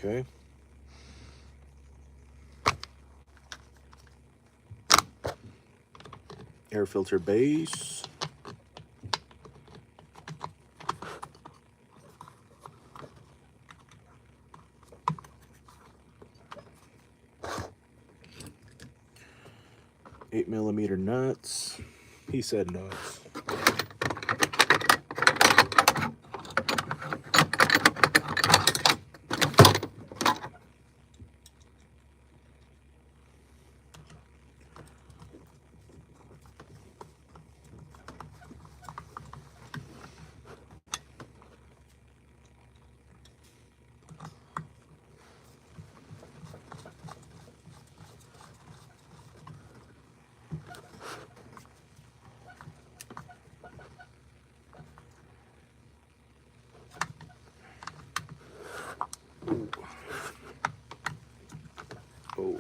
Okay. Air filter base. Eight millimeter nuts. He said nuts. Oh.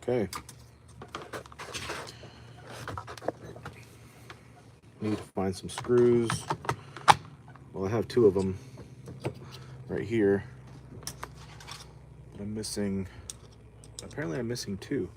Okay. Need to find some screws. Well, I have two of them right here. But I'm missing, apparently I'm missing two.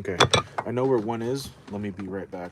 Okay, I know where one is. Let me be right back.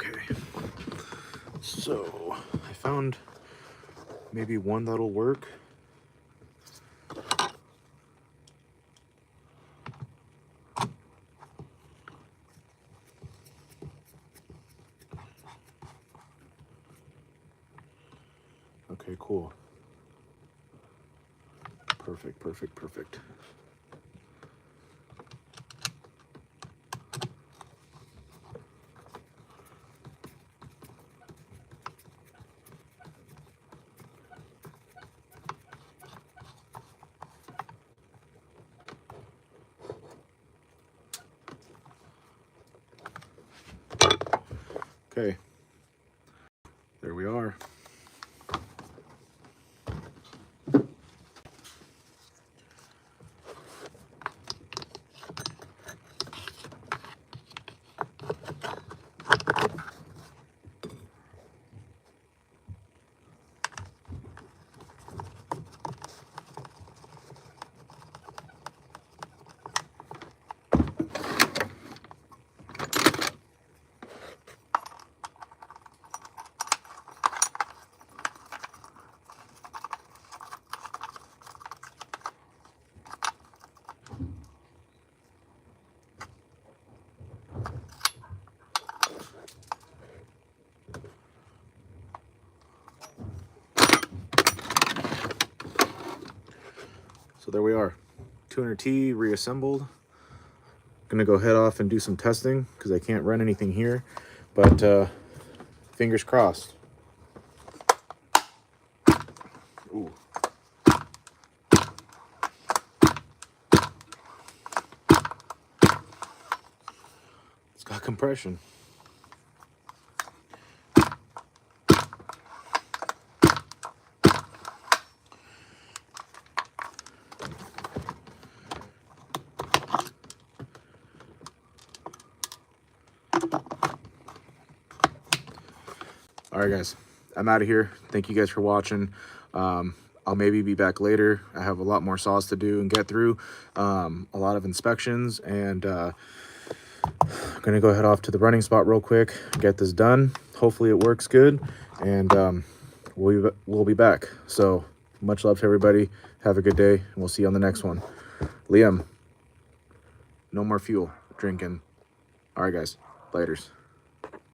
Okay, so I found maybe one that'll work. Okay, cool. Perfect, perfect, perfect. Okay, there we are. So there we are, 200T reassembled. Gonna go head off and do some testing because I can't run anything here, but fingers crossed. Ooh. It's got compression. All right, guys, I'm out of here. Thank you guys for watching. I'll maybe be back later. I have a lot more saws to do and get through, a lot of inspections, and I'm gonna go head off to the running spot real quick, get this done. Hopefully it works good, and we'll be back. So much love to everybody. Have a good day, and we'll see you on the next one. Liam, no more fuel drinking. All right, guys, laters.